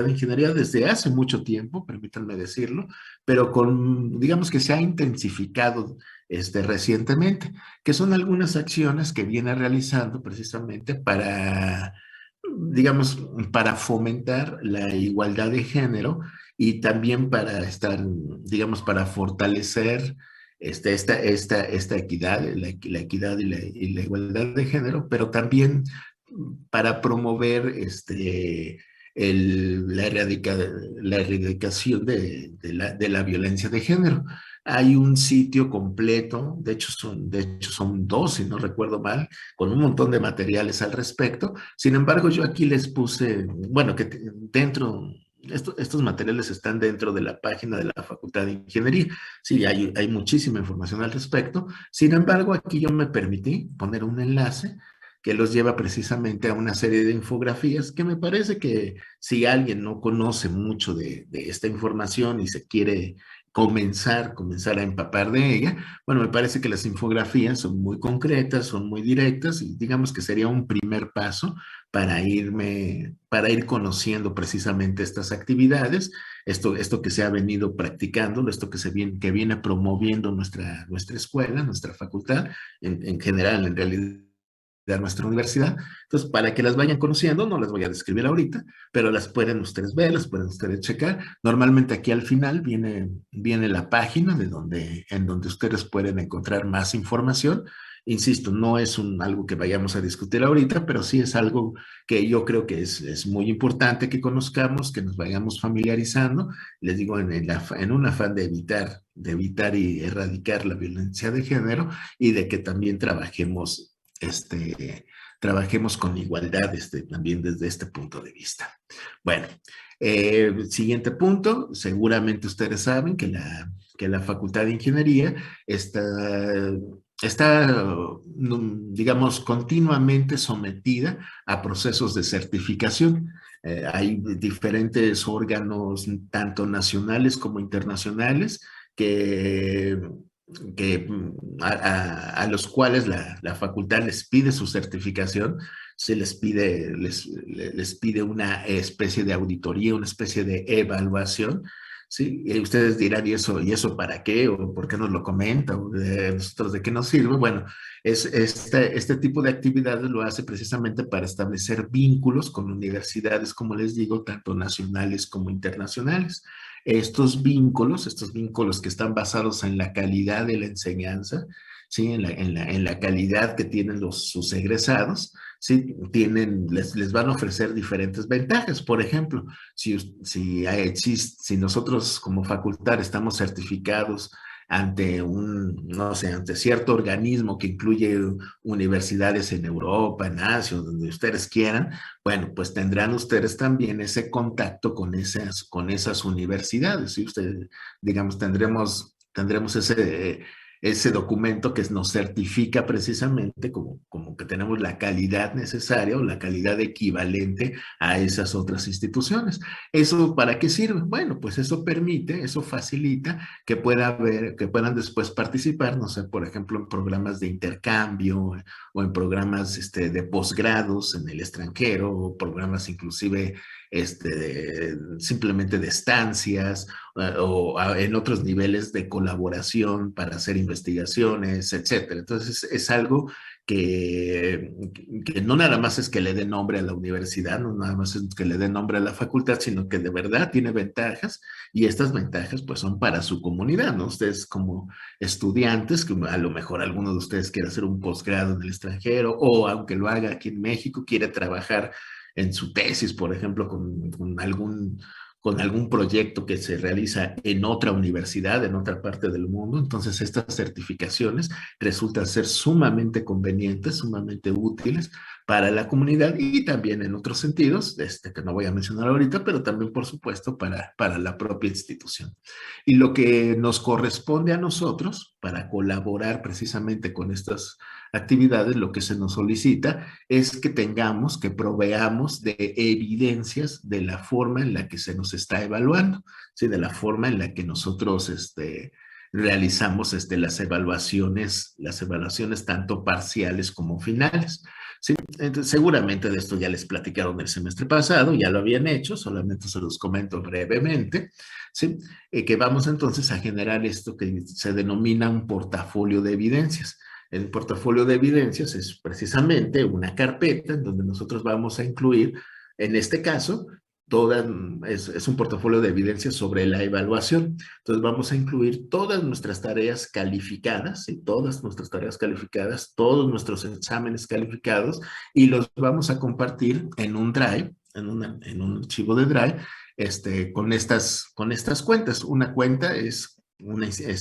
de Ingeniería desde hace mucho tiempo, permítanme decirlo, pero digamos que se ha intensificado recientemente, que son algunas acciones que viene realizando precisamente para, digamos, para fomentar la igualdad de género y también para estar, digamos, para fortalecer esta equidad, la equidad y la igualdad de género, pero también para promover la erradicación de la violencia de género. Hay un sitio completo, de hecho son dos, si no recuerdo mal, con un montón de materiales al respecto. Sin embargo, yo aquí les puse, bueno, que estos materiales están dentro de la página de la Facultad de Ingeniería. Sí, hay muchísima información al respecto. Sin embargo, aquí yo me permití poner un enlace que los lleva precisamente a una serie de infografías que me parece que si alguien no conoce mucho de esta información y se quiere comenzar a empapar de ella, bueno, me parece que las infografías son muy concretas, son muy directas y digamos que sería un primer paso para ir conociendo precisamente estas actividades, esto que se ha venido practicando, esto que viene promoviendo nuestra escuela, nuestra facultad, en general, en realidad de nuestra universidad. Entonces, para que las vayan conociendo, no las voy a describir ahorita, pero las pueden ustedes ver, las pueden ustedes checar. Normalmente aquí al final viene la página en donde ustedes pueden encontrar más información. Insisto, no es algo que vayamos a discutir ahorita, pero sí es algo que yo creo que es muy importante que conozcamos, que nos vayamos familiarizando. Les digo, en un afán de evitar y erradicar la violencia de género y de que también trabajemos con igualdad también desde este punto de vista. Bueno, siguiente punto, seguramente ustedes saben que la Facultad de Ingeniería está, digamos, continuamente sometida a procesos de certificación. Hay diferentes órganos, tanto nacionales como internacionales, que a los cuales la facultad les pide su certificación, les pide una especie de auditoría, una especie de evaluación. Sí, y ustedes dirán, ¿y eso para qué? ¿O por qué nos lo comenta? ¿O nosotros de qué nos sirve? Bueno, este tipo de actividades lo hace precisamente para establecer vínculos con universidades, como les digo, tanto nacionales como internacionales. Estos vínculos que están basados en la calidad de la enseñanza, ¿sí? En la calidad que tienen sus egresados, ¿sí? Les van a ofrecer diferentes ventajas. Por ejemplo, si nosotros como facultad estamos certificados no sé, ante cierto organismo que incluye universidades en Europa, en Asia, donde ustedes quieran, bueno, pues tendrán ustedes también ese contacto con esas universidades, ¿sí? Ustedes, digamos, tendremos ese documento que nos certifica precisamente como que tenemos la calidad necesaria o la calidad equivalente a esas otras instituciones. ¿Eso para qué sirve? Bueno, pues eso facilita que puedan después participar, no sé, por ejemplo, en programas de intercambio o en programas de posgrados en el extranjero, o programas inclusive simplemente de estancias en otros niveles de colaboración para hacer investigaciones, etcétera. Entonces es algo que no nada más es que le dé nombre a la universidad, no nada más es que le dé nombre a la facultad, sino que de verdad tiene ventajas y estas ventajas pues son para su comunidad, ¿no? Ustedes como estudiantes, que a lo mejor alguno de ustedes quiere hacer un posgrado en el extranjero o aunque lo haga aquí en México, quiere trabajar en su tesis, por ejemplo, con algún proyecto que se realiza en otra universidad, en otra parte del mundo. Entonces, estas certificaciones resultan ser sumamente convenientes, sumamente útiles para la comunidad y también en otros sentidos, que no voy a mencionar ahorita, pero también, por supuesto, para la propia institución. Y lo que nos corresponde a nosotros para colaborar precisamente con estas actividades, lo que se nos solicita es que proveamos de evidencias de la forma en la que se nos está evaluando, ¿sí? De la forma en la que nosotros realizamos las evaluaciones tanto parciales como finales. Sí, entonces, seguramente de esto ya les platicaron el semestre pasado, ya lo habían hecho, solamente se los comento brevemente, ¿sí? Que vamos entonces a generar esto que se denomina un portafolio de evidencias. El portafolio de evidencias es precisamente una carpeta en donde nosotros vamos a incluir, en este caso, es un portafolio de evidencias sobre la evaluación. Entonces vamos a incluir todas nuestras tareas calificadas, y todas nuestras tareas calificadas, todos nuestros exámenes calificados, y los vamos a compartir en un Drive, en un archivo de Drive, con estas cuentas. Una cuenta es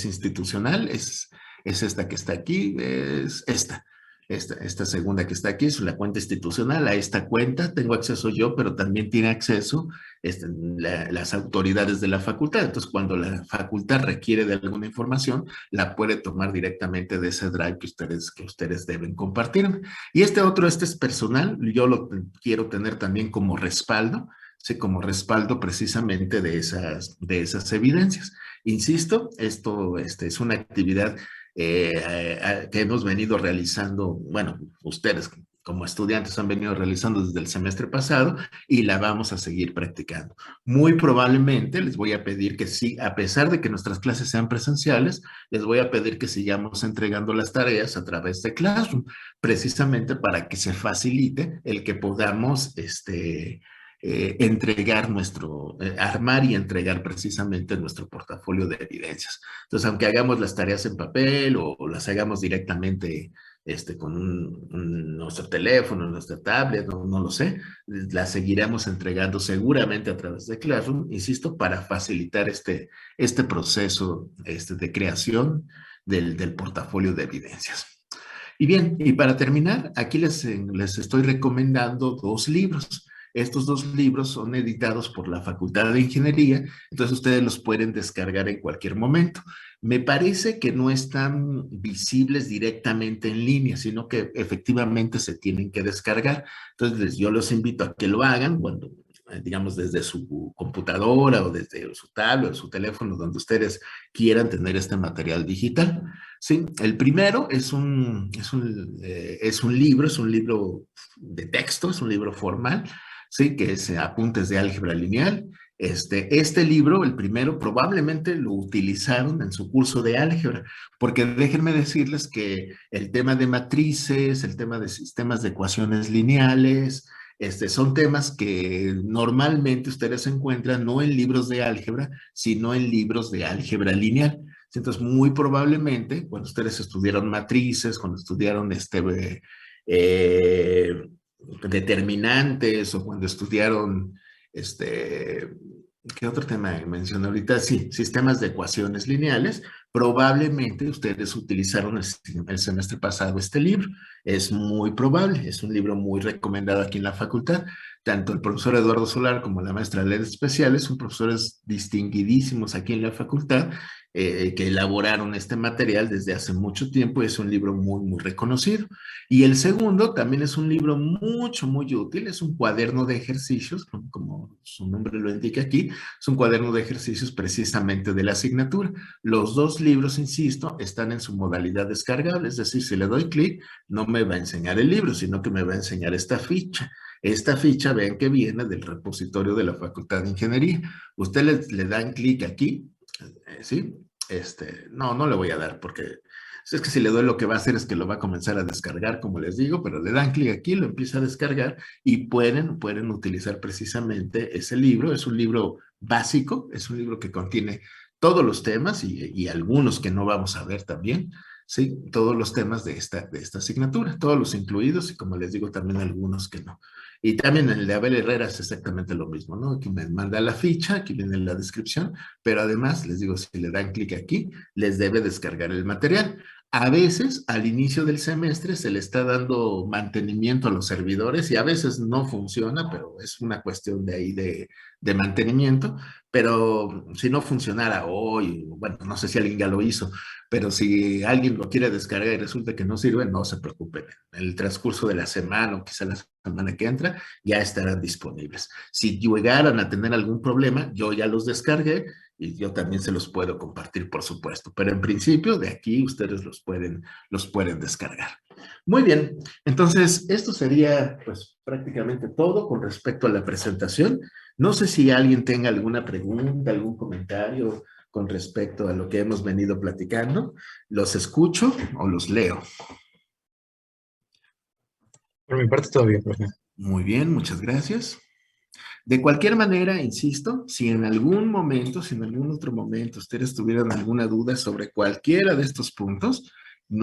institucional, es esta que está aquí, es esta segunda que está aquí es la cuenta institucional. A esta cuenta tengo acceso yo, pero también tiene acceso las autoridades de la facultad. Entonces, cuando la facultad requiere de alguna información, la puede tomar directamente de ese drive que ustedes deben compartir. Y este es personal, yo lo quiero tener también como respaldo, sí, como respaldo precisamente de esas evidencias. Insisto, esto es una actividad que hemos venido realizando, bueno, ustedes como estudiantes han venido realizando desde el semestre pasado y la vamos a seguir practicando. Muy probablemente les voy a pedir que sí, a pesar de que nuestras clases sean presenciales, les voy a pedir que sigamos entregando las tareas a través de Classroom, precisamente para que se facilite el que podamos armar y entregar precisamente nuestro portafolio de evidencias. Entonces, aunque hagamos las tareas en papel o las hagamos directamente con nuestro teléfono, nuestra tablet, no lo sé, las seguiremos entregando seguramente a través de Classroom, insisto, para facilitar este proceso de creación del portafolio de evidencias. Y bien, y para terminar, aquí les estoy recomendando dos libros. Estos dos libros son editados por la Facultad de Ingeniería, entonces ustedes los pueden descargar en cualquier momento. Me parece que no están visibles directamente en línea, sino que efectivamente se tienen que descargar. Entonces yo los invito a que lo hagan cuando, digamos, desde su computadora o desde su tablet o su teléfono, donde ustedes quieran tener este material digital. Sí, el primero es un libro de texto, es un libro formal, sí, que es Apuntes de Álgebra Lineal. Este libro, el primero, probablemente lo utilizaron en su curso de álgebra, porque déjenme decirles que el tema de matrices, el tema de sistemas de ecuaciones lineales, son temas que normalmente ustedes encuentran no en libros de álgebra, sino en libros de álgebra lineal. Entonces, muy probablemente, cuando ustedes estudiaron matrices, cuando estudiaron eh, determinantes o cuando estudiaron, ¿qué otro tema mencioné ahorita? Sí, sistemas de ecuaciones lineales, probablemente ustedes utilizaron el semestre pasado este libro. Es muy probable, es un libro muy recomendado aquí en la facultad. Tanto el profesor Eduardo Solar como la maestra Led Especiales son profesores distinguidísimos aquí en la facultad que elaboraron este material desde hace mucho tiempo y es un libro muy, muy reconocido. Y el segundo también es un libro mucho, muy útil, es un cuaderno de ejercicios, como su nombre lo indica aquí, es un cuaderno de ejercicios precisamente de la asignatura. Los dos libros, insisto, están en su modalidad descargable, es decir, si le doy clic, no me va a enseñar el libro, sino que me va a enseñar esta ficha. Esta ficha, vean que viene del repositorio de la Facultad de Ingeniería. Usted le dan clic aquí, ¿sí? No le voy a dar porque es que si le doy lo que va a hacer es que lo va a comenzar a descargar, como les digo, pero le dan clic aquí, lo empieza a descargar y pueden utilizar precisamente ese libro. Es un libro básico, es un libro que contiene todos los temas y algunos que no vamos a ver también, ¿sí? Todos los temas de esta asignatura, todos los incluidos y como les digo también algunos que no. Y también en el de Abel Herrera es exactamente lo mismo, ¿no? Aquí me manda la ficha, aquí viene la descripción, pero además les digo, si le dan clic aquí, les debe descargar el material. A veces, al inicio del semestre, se le está dando mantenimiento a los servidores y a veces no funciona, pero es una cuestión de ahí de mantenimiento. Pero si no funcionara hoy, bueno, no sé si alguien ya lo hizo, pero si alguien lo quiere descargar y resulta que no sirve, no se preocupen. En el transcurso de la semana o quizá la semana que entra, ya estarán disponibles. Si llegaran a tener algún problema, yo ya los descargué y yo también se los puedo compartir, por supuesto. Pero en principio, de aquí ustedes los pueden descargar. Muy bien, entonces esto sería pues prácticamente todo con respecto a la presentación. No sé si alguien tenga alguna pregunta, algún comentario con respecto a lo que hemos venido platicando. ¿Los escucho o los leo? Por mi parte, todo bien, profe. Muy bien, muchas gracias. De cualquier manera, insisto, si en algún momento, si en algún otro momento ustedes tuvieran alguna duda sobre cualquiera de estos puntos,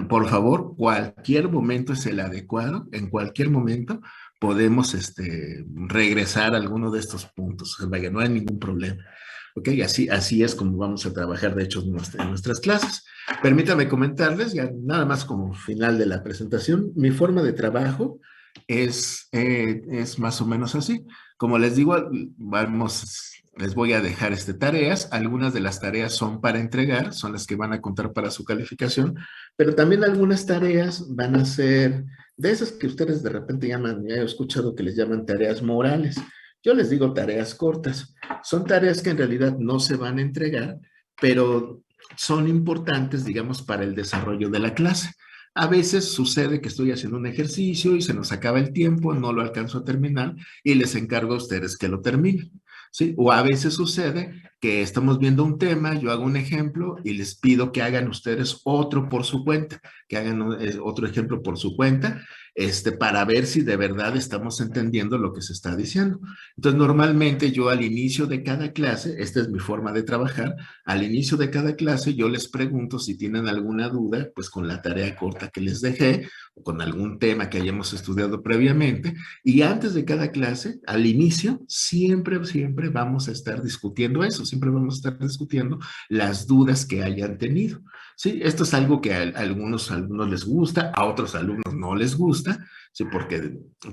por favor, cualquier momento es el adecuado, en cualquier momento podemos regresar a alguno de estos puntos, vaya, no hay ningún problema. ¿Ok? Así es como vamos a trabajar, de hecho, en nuestras clases. Permítame comentarles, ya nada más como final de la presentación, mi forma de trabajo es más o menos así. Como les digo, les voy a dejar tareas. Algunas de las tareas son para entregar, son las que van a contar para su calificación, pero también algunas tareas van a ser de esas que ustedes de repente llaman, ya he escuchado que les llaman tareas morales. Yo les digo tareas cortas. Son tareas que en realidad no se van a entregar, pero son importantes, digamos, para el desarrollo de la clase. A veces sucede que estoy haciendo un ejercicio y se nos acaba el tiempo, no lo alcanzo a terminar y les encargo a ustedes que lo terminen. ¿Sí? O a veces sucede que estamos viendo un tema, yo hago un ejemplo y les pido que hagan ustedes otro por su cuenta, que hagan otro ejemplo por su cuenta, para ver si de verdad estamos entendiendo lo que se está diciendo. Entonces, normalmente yo al inicio de cada clase, esta es mi forma de trabajar, al inicio de cada clase yo les pregunto si tienen alguna duda, pues con la tarea corta que les dejé, o con algún tema que hayamos estudiado previamente, y antes de cada clase, al inicio, siempre vamos a estar discutiendo eso, siempre vamos a estar discutiendo las dudas que hayan tenido. Sí, esto es algo que a algunos alumnos les gusta, a otros alumnos no les gusta, sí,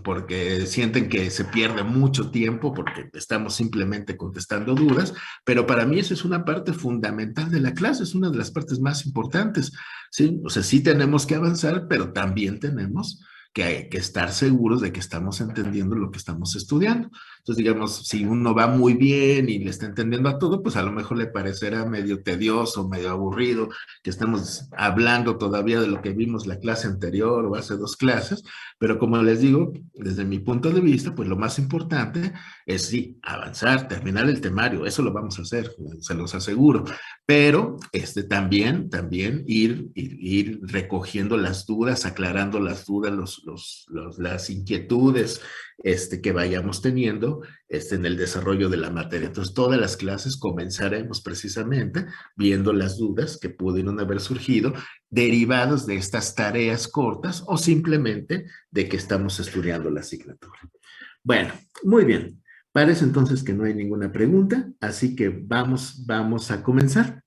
porque sienten que se pierde mucho tiempo porque estamos simplemente contestando dudas, pero para mí eso es una parte fundamental de la clase, es una de las partes más importantes, ¿sí? O sea, sí tenemos que avanzar, pero también tenemos que hay que estar seguros de que estamos entendiendo lo que estamos estudiando. Entonces, digamos, si uno va muy bien y le está entendiendo a todo, pues a lo mejor le parecerá medio tedioso, medio aburrido, que estamos hablando todavía de lo que vimos la clase anterior o hace dos clases, pero como les digo, desde mi punto de vista, pues lo más importante es sí, avanzar, terminar el temario, eso lo vamos a hacer, se los aseguro, pero también ir recogiendo las dudas, aclarando las dudas, las inquietudes que vayamos teniendo en el desarrollo de la materia. Entonces, todas las clases comenzaremos precisamente viendo las dudas que pudieron haber surgido derivados de estas tareas cortas o simplemente de que estamos estudiando la asignatura. Bueno, muy bien. Parece entonces que no hay ninguna pregunta, así que vamos a comenzar.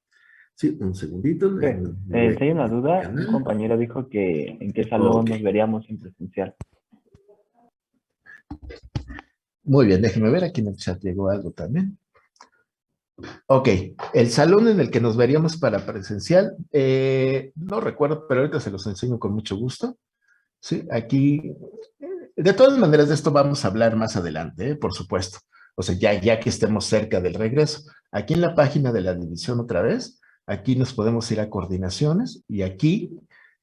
Sí, un segundito. Profe, Me voy a si hay una cambiar de duda, un canal. compañero dijo que en qué salón Ok, nos veríamos en presencial. muy bien, déjeme ver, aquí en el chat llegó algo también. Ok, el salón en el que nos veríamos para presencial, no recuerdo, pero ahorita se los enseño con mucho gusto. Sí, aquí, de todas maneras, de esto vamos a hablar más adelante, por supuesto. O sea, ya que estemos cerca del regreso. Aquí en la página de la división otra vez, aquí nos podemos ir a coordinaciones y aquí,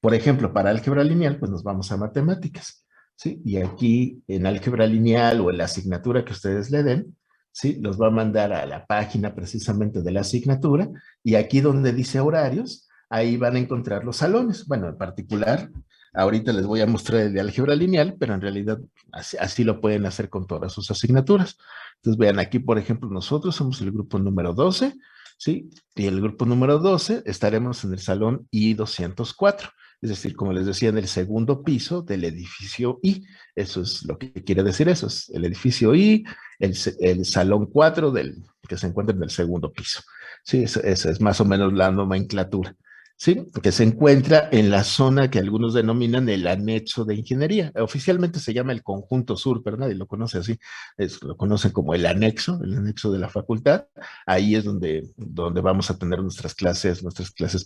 por ejemplo, para álgebra lineal, pues nos vamos a matemáticas. ¿Sí? Y aquí en álgebra lineal o en la asignatura que ustedes le den, ¿sí? Los va a mandar a la página precisamente de la asignatura y aquí donde dice horarios, ahí van a encontrar los salones. Bueno, en particular, ahorita les voy a mostrar el de álgebra lineal, pero en realidad así lo pueden hacer con todas sus asignaturas. Entonces, vean aquí, por ejemplo, nosotros somos el grupo número 12, ¿sí? Y el grupo número 12 estaremos en el salón I-204, es decir, como les decía, en el segundo piso del edificio I. Eso es lo que quiere decir eso, es el edificio I, el salón 4 que se encuentra en el segundo piso. Sí, esa es más o menos la nomenclatura. ¿Sí? Que se encuentra en la zona que algunos denominan el anexo de ingeniería. Oficialmente se llama el conjunto sur, pero nadie lo conoce así. Lo conocen como el anexo de la facultad. Ahí es donde vamos a tener nuestras clases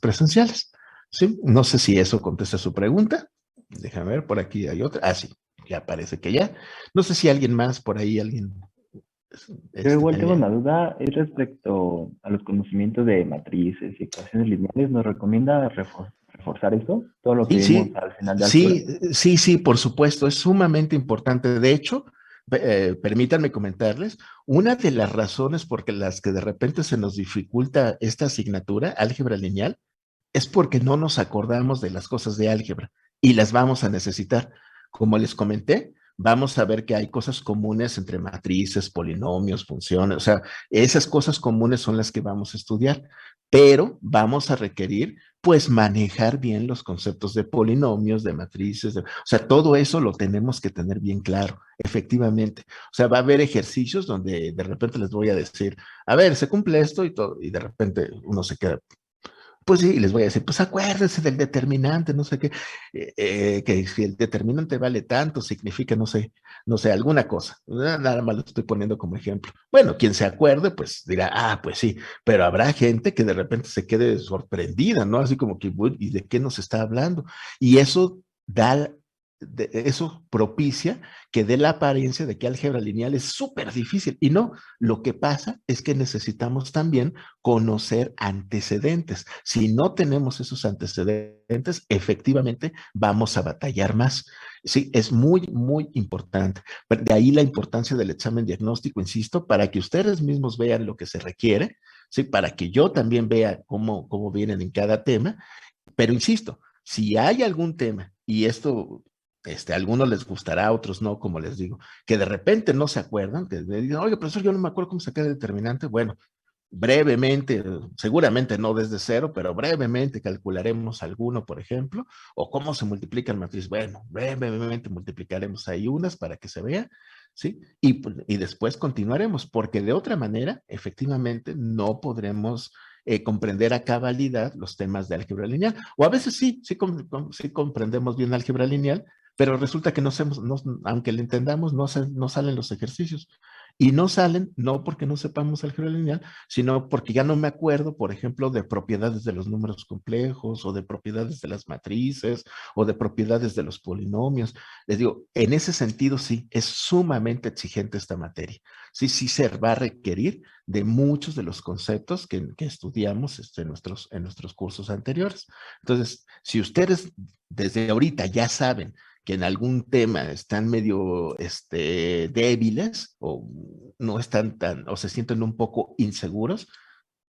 presenciales. ¿Sí? No sé si eso contesta su pregunta. Déjame ver, por aquí hay otra. Ah, sí, ya parece que ya. No sé si alguien más, por ahí, alguien Yo igual tengo Daniel. una duda, es respecto a los conocimientos de matrices y ecuaciones lineales. ¿Nos recomienda reforzar eso? Todo lo que Sí, vimos sí, al final de álgebra. sí, sí, por supuesto, es sumamente importante. De hecho, permítanme comentarles, una de las razones por las que de repente se nos dificulta esta asignatura, álgebra lineal, es porque no nos acordamos de las cosas de álgebra y las vamos a necesitar. Como les comenté, vamos a ver que hay cosas comunes entre matrices, polinomios, funciones, o sea, esas cosas comunes son las que vamos a estudiar, pero vamos a requerir pues manejar bien los conceptos de polinomios, de matrices, o sea, todo eso lo tenemos que tener bien claro, efectivamente. O sea, va a haber ejercicios donde de repente les voy a decir, a ver, se cumple esto y todo, y de repente uno se queda, pues sí, les voy a decir, pues acuérdense del determinante, no sé qué, que si el determinante vale tanto, significa, no sé, alguna cosa. Nada más lo estoy poniendo como ejemplo. Bueno, quien se acuerde, pues dirá, ah, pues sí, pero habrá gente que de repente se quede sorprendida, ¿no? Así como que, "Uy, ¿y de qué nos está hablando?" Y eso eso propicia que dé la apariencia de que álgebra lineal es súper difícil. Y no, lo que pasa es que necesitamos también conocer antecedentes. Si no tenemos esos antecedentes, efectivamente vamos a batallar más. Sí, es muy, muy importante. De ahí la importancia del examen diagnóstico, insisto, para que ustedes mismos vean lo que se requiere, sí, para que yo también vea cómo vienen en cada tema. Pero insisto, si hay algún tema, y esto a algunos les gustará, a otros no, como les digo, que de repente no se acuerdan, que me dicen, oye, profesor, yo no me acuerdo cómo sacar el determinante. Bueno, brevemente, seguramente no desde cero, pero brevemente calcularemos alguno, por ejemplo, o cómo se multiplica el matriz. Bueno, brevemente multiplicaremos ahí unas para que se vea, ¿sí? Y después continuaremos, porque de otra manera, efectivamente, no podremos comprender a cabalidad los temas de álgebra lineal. O a veces sí, sí comprendemos bien álgebra lineal, pero resulta que aunque le entendamos, no salen los ejercicios. Y no salen, no porque no sepamos álgebra lineal, sino porque ya no me acuerdo, por ejemplo, de propiedades de los números complejos o de propiedades de las matrices o de propiedades de los polinomios. Les digo, en ese sentido sí, es sumamente exigente esta materia. Sí, sí se va a requerir de muchos de los conceptos que estudiamos en nuestros cursos anteriores. Entonces, si ustedes desde ahorita ya saben que en algún tema están medio débiles o no están o se sienten un poco inseguros,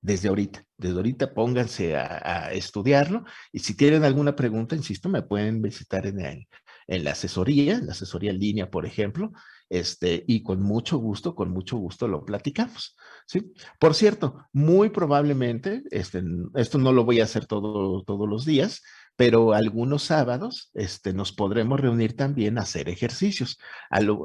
desde ahorita pónganse a estudiarlo y si tienen alguna pregunta, insisto, me pueden visitar en la asesoría en línea, por ejemplo, y con mucho gusto lo platicamos, ¿sí? Por cierto, muy probablemente, esto no lo voy a hacer todos los días, pero algunos sábados, nos podremos reunir también a hacer ejercicios.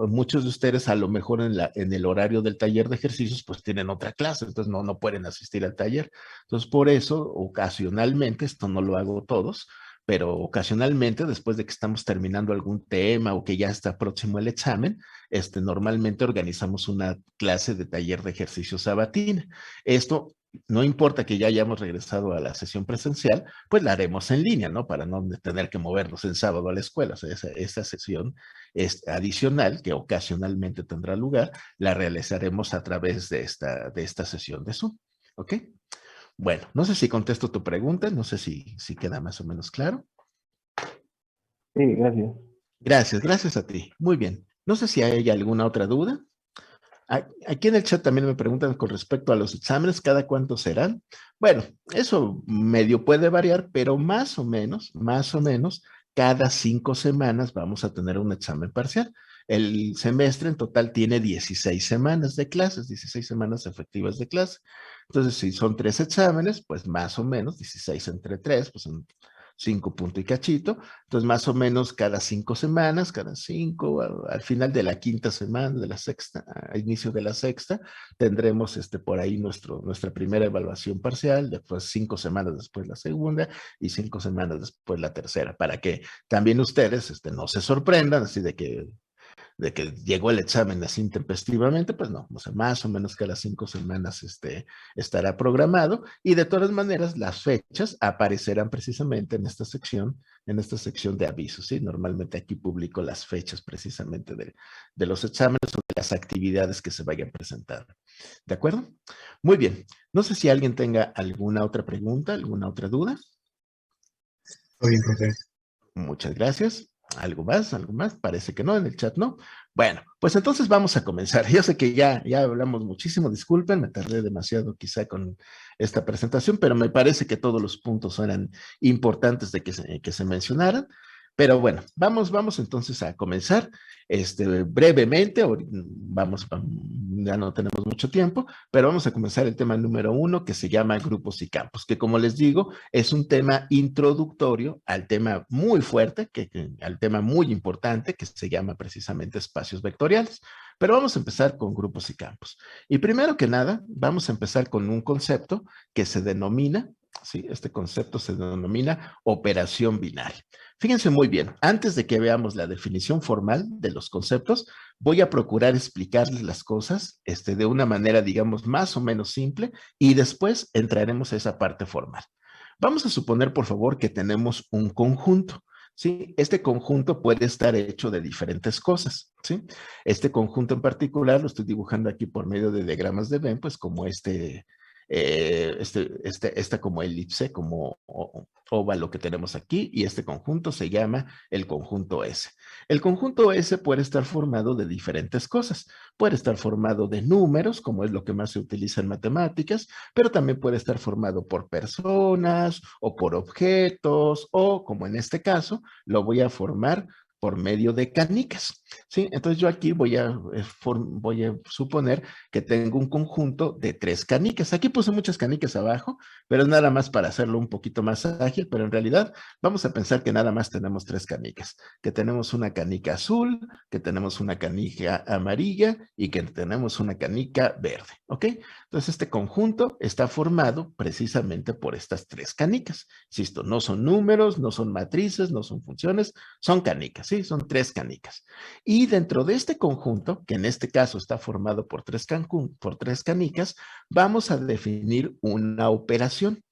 Muchos de ustedes a lo mejor en el horario del taller de ejercicios pues tienen otra clase, entonces no pueden asistir al taller. Entonces por eso ocasionalmente, esto no lo hago todos, pero ocasionalmente después de que estamos terminando algún tema o que ya está próximo el examen, normalmente organizamos una clase de taller de ejercicios sabatina. Esto no importa que ya hayamos regresado a la sesión presencial, pues la haremos en línea, ¿no? Para no tener que movernos el sábado a la escuela. O sea, esa sesión es adicional que ocasionalmente tendrá lugar, la realizaremos a través de esta sesión de Zoom. ¿Ok? Bueno, no sé si contesto tu pregunta, no sé si queda más o menos claro. Sí, gracias. Gracias a ti. Muy bien. No sé si hay alguna otra duda. Aquí en el chat también me preguntan con respecto a los exámenes, ¿cada cuánto serán? Bueno, eso medio puede variar, pero más o menos, cada 5 semanas vamos a tener un examen parcial. El semestre en total tiene 16 semanas de clases, 16 semanas efectivas de clase. Entonces, si son 3 exámenes, pues más o menos, 16 entre 3, pues son 5 punto y cachito. Entonces, más o menos cada 5 semanas, cada 5, al final de la quinta semana, de la sexta, a inicio de la sexta, tendremos por ahí nuestra primera evaluación parcial, después 5 semanas después la segunda y 5 semanas después la tercera, para que también ustedes no se sorprendan, así de que de que llegó el examen así intempestivamente, pues no, o sea, más o menos que a las 5 semanas estará programado y de todas maneras las fechas aparecerán precisamente en esta sección de avisos, ¿sí? Normalmente aquí publico las fechas precisamente de los exámenes o de las actividades que se vayan presentando. ¿De acuerdo? Muy bien. No sé si alguien tenga alguna otra pregunta, alguna otra duda. Todo bien, profe. Muchas gracias. ¿Algo más? ¿Algo más? Parece que no, en el chat no. Bueno, pues entonces vamos a comenzar. Yo sé que ya hablamos muchísimo, disculpen, me tardé demasiado quizá con esta presentación, pero me parece que todos los puntos eran importantes de que se mencionaran. Pero bueno, vamos entonces a comenzar brevemente, ya no tenemos mucho tiempo, pero vamos a comenzar el tema número 1 que se llama grupos y campos, que como les digo, es un tema introductorio al tema muy fuerte, al tema muy importante que se llama precisamente espacios vectoriales. Pero vamos a empezar con grupos y campos. Y primero que nada, vamos a empezar con un concepto que se denomina, ¿sí? Este concepto se denomina operación binaria. Fíjense muy bien, antes de que veamos la definición formal de los conceptos, voy a procurar explicarles las cosas de una manera, digamos, más o menos simple y después entraremos a esa parte formal. Vamos a suponer, por favor, que tenemos un conjunto, ¿sí? Este conjunto puede estar hecho de diferentes cosas, ¿sí? Este conjunto en particular lo estoy dibujando aquí por medio de diagramas de Venn, pues como esta como elipse, como óvalo que tenemos aquí, y este conjunto se llama el conjunto S. El conjunto S puede estar formado de diferentes cosas. Puede estar formado de números, como es lo que más se utiliza en matemáticas, pero también puede estar formado por personas o por objetos, o como en este caso, lo voy a formar por medio de canicas, ¿sí? Entonces yo aquí voy a suponer que tengo un conjunto de 3 canicas. Aquí puse muchas canicas abajo, pero es nada más para hacerlo un poquito más ágil, pero en realidad vamos a pensar que nada más tenemos 3 canicas, que tenemos una canica azul, que tenemos una canica amarilla y que tenemos una canica verde, ¿ok? Entonces este conjunto está formado precisamente por estas 3 canicas. Insisto, no son números, no son matrices, no son funciones, son canicas, ¿sí? Son 3 canicas. Y dentro de este conjunto, que en este caso está formado por 3 canicas, vamos a definir una operación.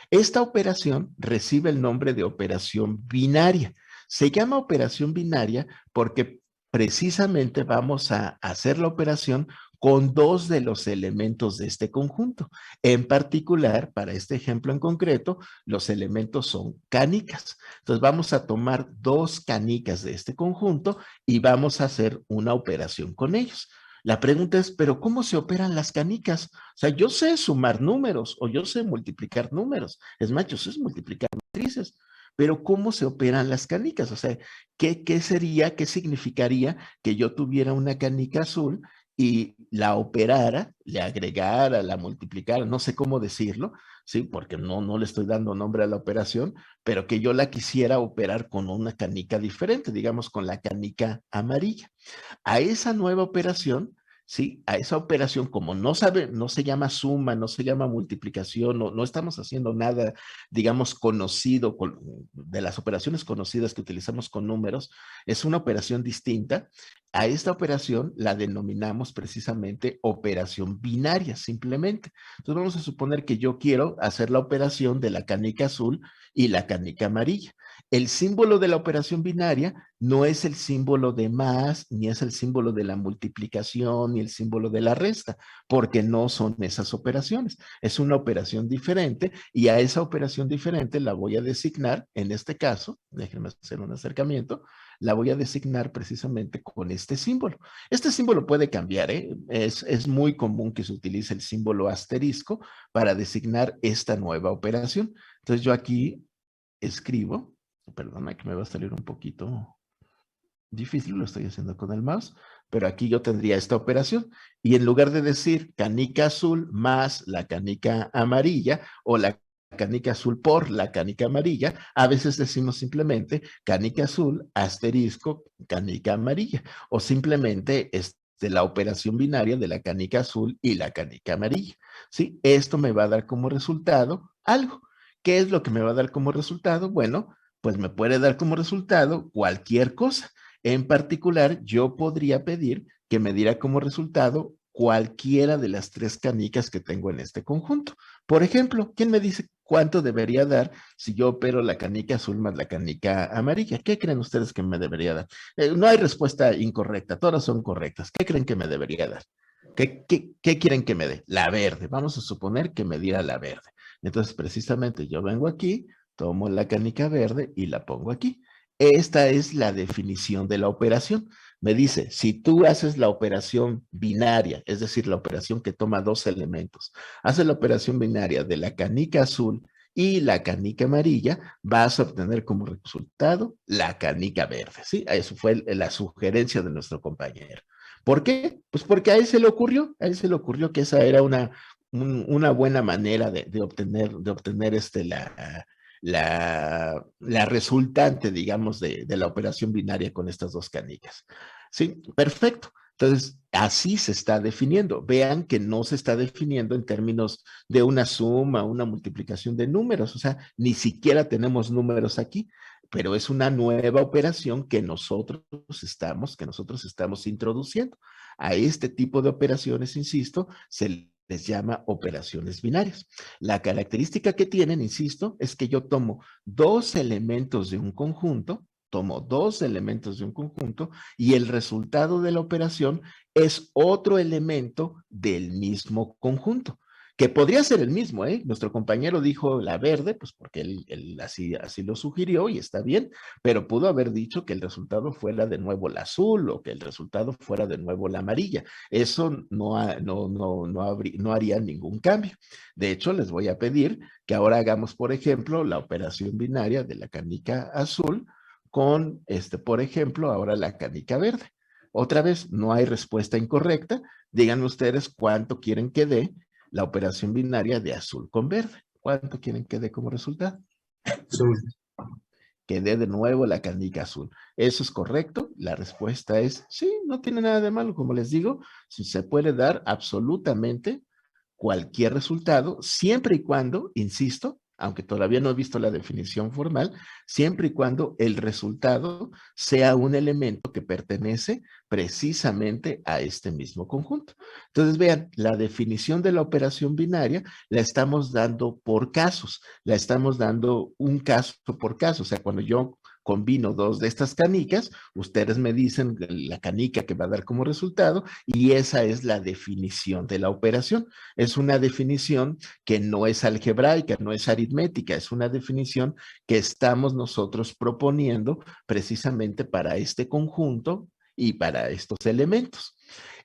Esta operación recibe el nombre de operación binaria. Se llama operación binaria porque precisamente vamos a hacer la operación con 2 de los elementos de este conjunto. En particular, para este ejemplo en concreto, los elementos son canicas. Entonces vamos a tomar 2 canicas de este conjunto y vamos a hacer una operación con ellos. La pregunta es, ¿pero cómo se operan las canicas? O sea, yo sé sumar números o yo sé multiplicar números. Es más, yo sé multiplicar matrices. Pero ¿cómo se operan las canicas? O sea, ¿qué sería, qué significaría que yo tuviera una canica azul y la operara, le agregara, la multiplicara, no sé cómo decirlo, ¿sí? Porque no le estoy dando nombre a la operación, pero que yo la quisiera operar con una canica diferente, digamos con la canica amarilla. A esa nueva operación, ¿sí? A esa operación, como no se llama suma, no se llama multiplicación, no estamos haciendo nada, digamos, conocido de las operaciones conocidas que utilizamos con números, es una operación distinta. A esta operación la denominamos precisamente operación binaria, simplemente. Entonces vamos a suponer que yo quiero hacer la operación de la canica azul y la canica amarilla. El símbolo de la operación binaria no es el símbolo de más, ni es el símbolo de la multiplicación, ni el símbolo de la resta, porque no son esas operaciones. Es una operación diferente y a esa operación diferente la voy a designar, en este caso, déjenme hacer un acercamiento, la voy a designar precisamente con este símbolo. Este símbolo puede cambiar, ¿eh? Es muy común que se utilice el símbolo asterisco para designar esta nueva operación. Entonces yo aquí escribo, perdona que me va a salir un poquito difícil, lo estoy haciendo con el mouse, pero aquí yo tendría esta operación y en lugar de decir canica azul más la canica amarilla o la canica azul por la canica amarilla, a veces decimos simplemente canica azul asterisco canica amarilla o simplemente la operación binaria de la canica azul y la canica amarilla. ¿Sí? Esto me va a dar como resultado algo. ¿Qué es lo que me va a dar como resultado? Bueno, pues me puede dar como resultado cualquier cosa. En particular, yo podría pedir que me diera como resultado cualquiera de las 3 canicas que tengo en este conjunto. Por ejemplo, ¿quién me dice cuánto debería dar si yo opero la canica azul más la canica amarilla? ¿Qué creen ustedes que me debería dar? No hay respuesta incorrecta, todas son correctas. ¿Qué creen que me debería dar? ¿Qué quieren que me dé? La verde. Vamos a suponer que me diera la verde. Entonces, precisamente yo vengo aquí, tomo la canica verde y la pongo aquí. Esta es la definición de la operación. Me dice, si tú haces la operación binaria, es decir, la operación que toma 2 elementos, haces la operación binaria de la canica azul y la canica amarilla, vas a obtener como resultado la canica verde, ¿sí? Eso fue la sugerencia de nuestro compañero. ¿Por qué? Pues porque a él se le ocurrió que esa era una buena manera de obtener la resultante, digamos, de la operación binaria con estas 2 canicas. Sí, perfecto. Entonces, así se está definiendo. Vean que no se está definiendo en términos de una suma, una multiplicación de números, o sea, ni siquiera tenemos números aquí, pero es una nueva operación que nosotros estamos introduciendo. A este tipo de operaciones, insisto, se les llama operaciones binarias. La característica que tienen, insisto, es que yo tomo 2 elementos de un conjunto, y el resultado de la operación es otro elemento del mismo conjunto, que podría ser el mismo, ¿eh? Nuestro compañero dijo la verde, pues porque él así lo sugirió y está bien, pero pudo haber dicho que el resultado fuera de nuevo la azul o que el resultado fuera de nuevo la amarilla. Eso no haría ningún cambio. De hecho, les voy a pedir que ahora hagamos, por ejemplo, la operación binaria de la canica azul con, por ejemplo, ahora la canica verde. Otra vez, no hay respuesta incorrecta. Díganme ustedes cuánto quieren que dé la operación binaria de azul con verde. ¿Cuánto quieren que dé como resultado? Azul. Que dé de nuevo la canica azul. ¿Eso es correcto? La respuesta es sí, no tiene nada de malo. Como les digo, se puede dar absolutamente cualquier resultado, siempre y cuando, insisto, aunque todavía no he visto la definición formal, siempre y cuando el resultado sea un elemento que pertenece precisamente a este mismo conjunto. Entonces, vean, la definición de la operación binaria la estamos dando por casos, la estamos dando un caso por caso, o sea, cuando yo combino 2 de estas canicas, ustedes me dicen la canica que va a dar como resultado y esa es la definición de la operación. Es una definición que no es algebraica, no es aritmética, es una definición que estamos nosotros proponiendo precisamente para este conjunto y para estos elementos.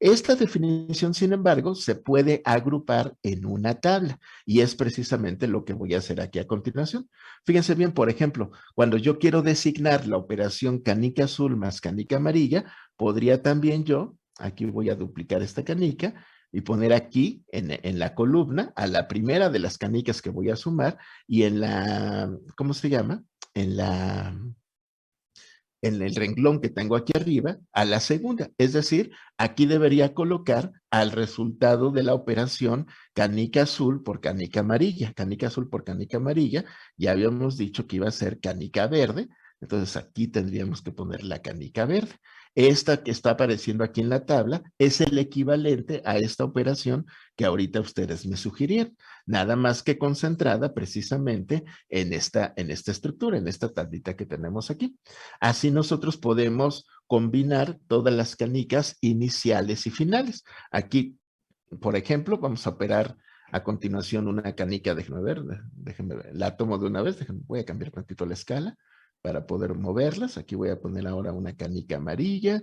Esta definición, sin embargo, se puede agrupar en una tabla y es precisamente lo que voy a hacer aquí a continuación. Fíjense bien, por ejemplo, cuando yo quiero designar la operación canica azul más canica amarilla, podría también yo, aquí voy a duplicar esta canica, y poner aquí en la columna a la primera de las canicas que voy a sumar y en la, ¿cómo se llama? En la, en el renglón que tengo aquí arriba a la segunda. Es decir, aquí debería colocar al resultado de la operación canica azul por canica amarilla. Canica azul por canica amarilla. Ya habíamos dicho que iba a ser canica verde. Entonces aquí tendríamos que poner la canica verde. Esta que está apareciendo aquí en la tabla es el equivalente a esta operación que ahorita ustedes me sugirieron, nada más que concentrada precisamente en esta estructura, en esta tablita que tenemos aquí. Así nosotros podemos combinar todas las canicas iniciales y finales. Aquí, por ejemplo, vamos a operar a continuación una canica, déjenme ver, la tomo de una vez, voy a cambiar tantito la escala para poder moverlas. Aquí voy a poner ahora una canica amarilla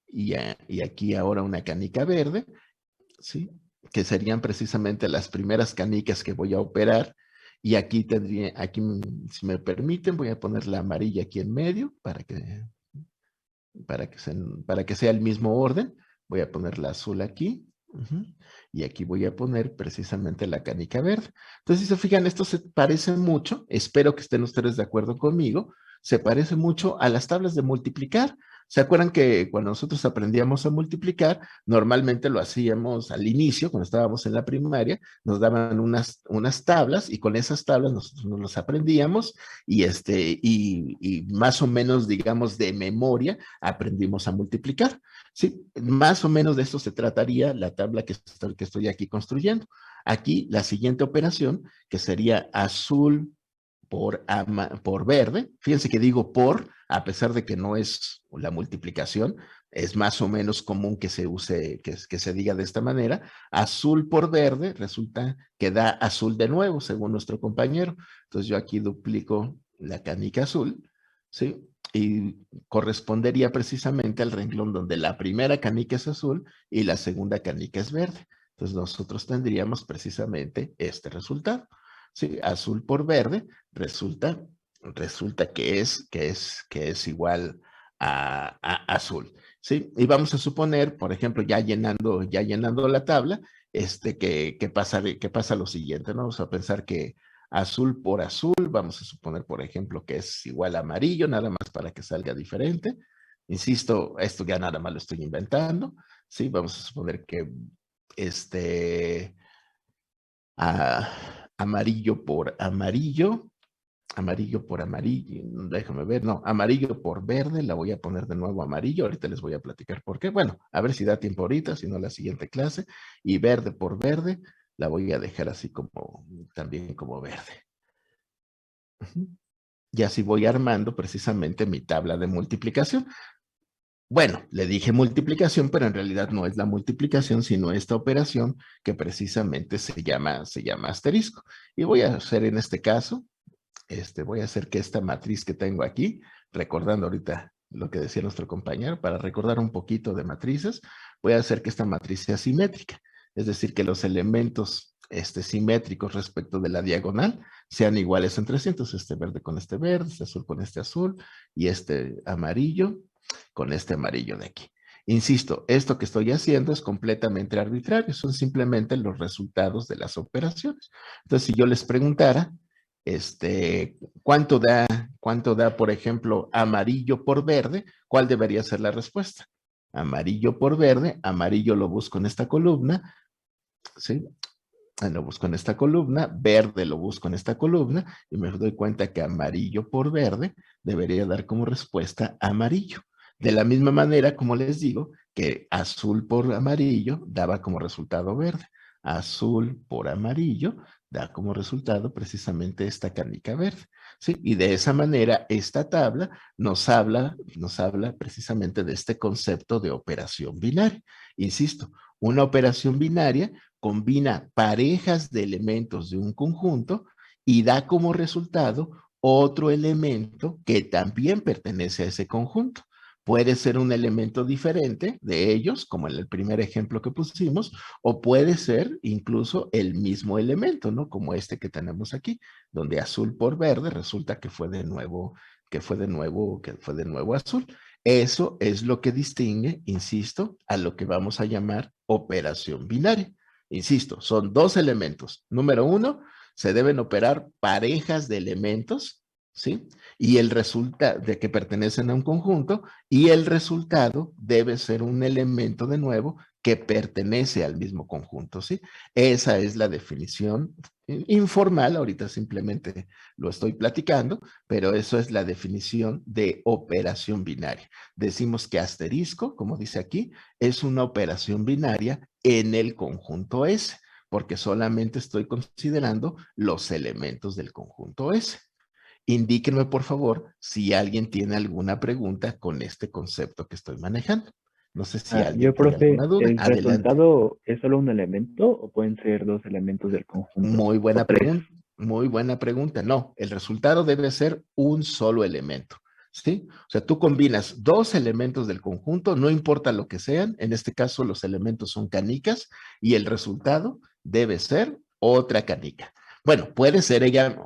y aquí ahora una canica verde, ¿sí? Que serían precisamente las primeras canicas que voy a operar. Y aquí tendría, aquí, si me permiten, voy a poner la amarilla aquí en medio para que sea el mismo orden. Voy a poner la azul aquí. Y aquí voy a poner precisamente la canica verde. Entonces, si se fijan, esto se parece mucho, espero que estén ustedes de acuerdo conmigo, se parece mucho a las tablas de multiplicar. ¿Se acuerdan que cuando nosotros aprendíamos a multiplicar, normalmente lo hacíamos al inicio, cuando estábamos en la primaria, nos daban unas tablas y con esas tablas nosotros nos las aprendíamos y más o menos, digamos, de memoria aprendimos a multiplicar? Sí, más o menos de esto se trataría la tabla que estoy aquí construyendo. Aquí la siguiente operación, que sería azul por verde. Fíjense que digo por, a pesar de que no es la multiplicación, es más o menos común que se use, que se diga de esta manera. Azul por verde resulta que da azul de nuevo, según nuestro compañero. Entonces yo aquí duplico la canica azul, ¿sí? Y correspondería precisamente al renglón donde la primera canica es azul y la segunda canica es verde. Entonces nosotros tendríamos precisamente este resultado. Sí, azul por verde resulta que es igual a azul. ¿Sí? Y vamos a suponer, por ejemplo, ya llenando la tabla, que pasa lo siguiente, ¿no? Vamos a pensar que azul por azul, vamos a suponer, por ejemplo, que es igual a amarillo, nada más para que salga diferente. Insisto, esto ya nada más lo estoy inventando. Sí, vamos a suponer que este amarillo por amarillo, amarillo por amarillo, déjame ver, no, amarillo por verde, la voy a poner de nuevo amarillo, ahorita les voy a platicar por qué, bueno, a ver si da tiempo ahorita, si no la siguiente clase, y verde por verde, la voy a dejar así como, también como verde. Y así voy armando precisamente mi tabla de multiplicación. Bueno, le dije multiplicación, pero en realidad no es la multiplicación, sino esta operación que precisamente se llama asterisco. Y voy a hacer en este caso, voy a hacer que esta matriz que tengo aquí, recordando ahorita lo que decía nuestro compañero, para recordar un poquito de matrices, voy a hacer que esta matriz sea simétrica. Es decir, que los elementos simétricos respecto de la diagonal sean iguales entre sí. Entonces, este verde con este verde, este azul con este azul y este amarillo con este amarillo de aquí. Insisto, esto que estoy haciendo es completamente arbitrario, son simplemente los resultados de las operaciones. Entonces, si yo les preguntara, cuánto da, por ejemplo, amarillo por verde, ¿cuál debería ser la respuesta? Amarillo por verde, amarillo lo busco en esta columna, ¿sí? Lo busco en esta columna, verde lo busco en esta columna y me doy cuenta que amarillo por verde debería dar como respuesta amarillo. De la misma manera, como les digo, que azul por amarillo daba como resultado verde. Azul por amarillo da como resultado precisamente esta canica verde. ¿Sí? Y de esa manera, esta tabla nos habla precisamente de este concepto de operación binaria. Insisto, una operación binaria combina parejas de elementos de un conjunto y da como resultado otro elemento que también pertenece a ese conjunto. Puede ser un elemento diferente de ellos, como en el primer ejemplo que pusimos, o puede ser incluso el mismo elemento, ¿no? Como este que tenemos aquí, donde azul por verde resulta que fue de nuevo azul. Eso es lo que distingue, insisto, a lo que vamos a llamar operación binaria. Insisto, son dos elementos. Número uno, se deben operar parejas de elementos, ¿sí? Y el resultado de que pertenecen a un conjunto y el resultado debe ser un elemento de nuevo que pertenece al mismo conjunto, ¿sí? Esa es la definición informal, ahorita simplemente lo estoy platicando, pero eso es la definición de operación binaria. Decimos que asterisco, como dice aquí, es una operación binaria en el conjunto S, porque solamente estoy considerando los elementos del conjunto S. Indíquenme, por favor, si alguien tiene alguna pregunta con este concepto que estoy manejando. No sé si alguien Yo, tiene profe, alguna duda. ¿el Adelante. resultado es solo un elemento o pueden ser dos elementos del conjunto? Muy O buena tres. pregunta. Muy buena pregunta. No, el resultado debe ser un solo elemento. ¿Sí? O sea, tú combinas dos elementos del conjunto, no importa lo que sean, en este caso los elementos son canicas y el resultado debe ser otra canica. Bueno, puede ser ella,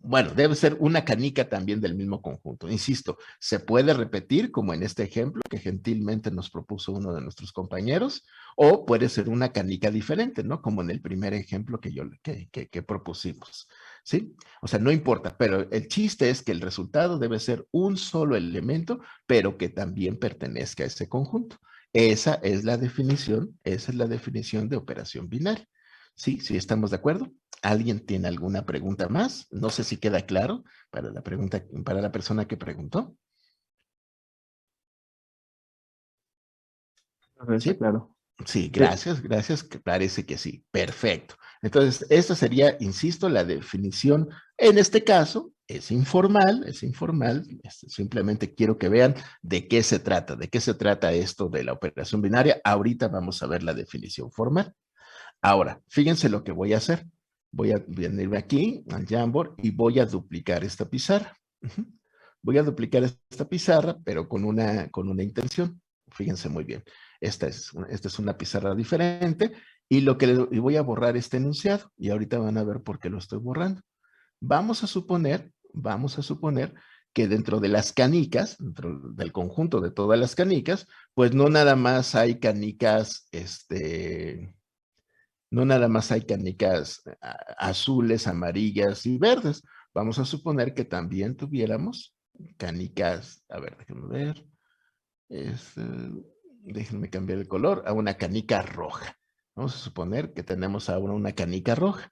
bueno, debe ser una canica también del mismo conjunto. Insisto, se puede repetir como en este ejemplo que gentilmente nos propuso uno de nuestros compañeros, o puede ser una canica diferente, ¿no? Como en el primer ejemplo que propusimos, ¿sí? O sea, no importa, pero el chiste es que el resultado debe ser un solo elemento, pero que también pertenezca a ese conjunto. Esa es la definición de operación binaria. ¿Sí? ¿Sí estamos de acuerdo? ¿Alguien tiene alguna pregunta más? No sé si queda claro para la pregunta, para la persona que preguntó. Profe, está ¿Sí? claro. Sí, Sí, gracias, gracias. Parece que sí. Perfecto. Entonces, esta sería, insisto, la definición. En este caso, es informal, es informal. Simplemente quiero que vean de qué se trata esto de la operación binaria. Ahorita vamos a ver la definición formal. Ahora, fíjense lo que voy a hacer. Voy a venirme aquí al Jamboard y voy a duplicar esta pizarra. Ujú. Voy a duplicar esta pizarra, pero con una intención. Fíjense muy bien. Esta es una pizarra diferente y y voy a borrar este enunciado y ahorita van a ver por qué lo estoy borrando. Vamos a suponer que dentro de las canicas, dentro del conjunto de todas las canicas, pues no nada más hay canicas, no nada más hay canicas azules, amarillas y verdes. Vamos a suponer que también tuviéramos canicas, a ver, déjenme ver, este, déjenme cambiar el color, a una canica roja. Vamos a suponer que tenemos ahora una canica roja.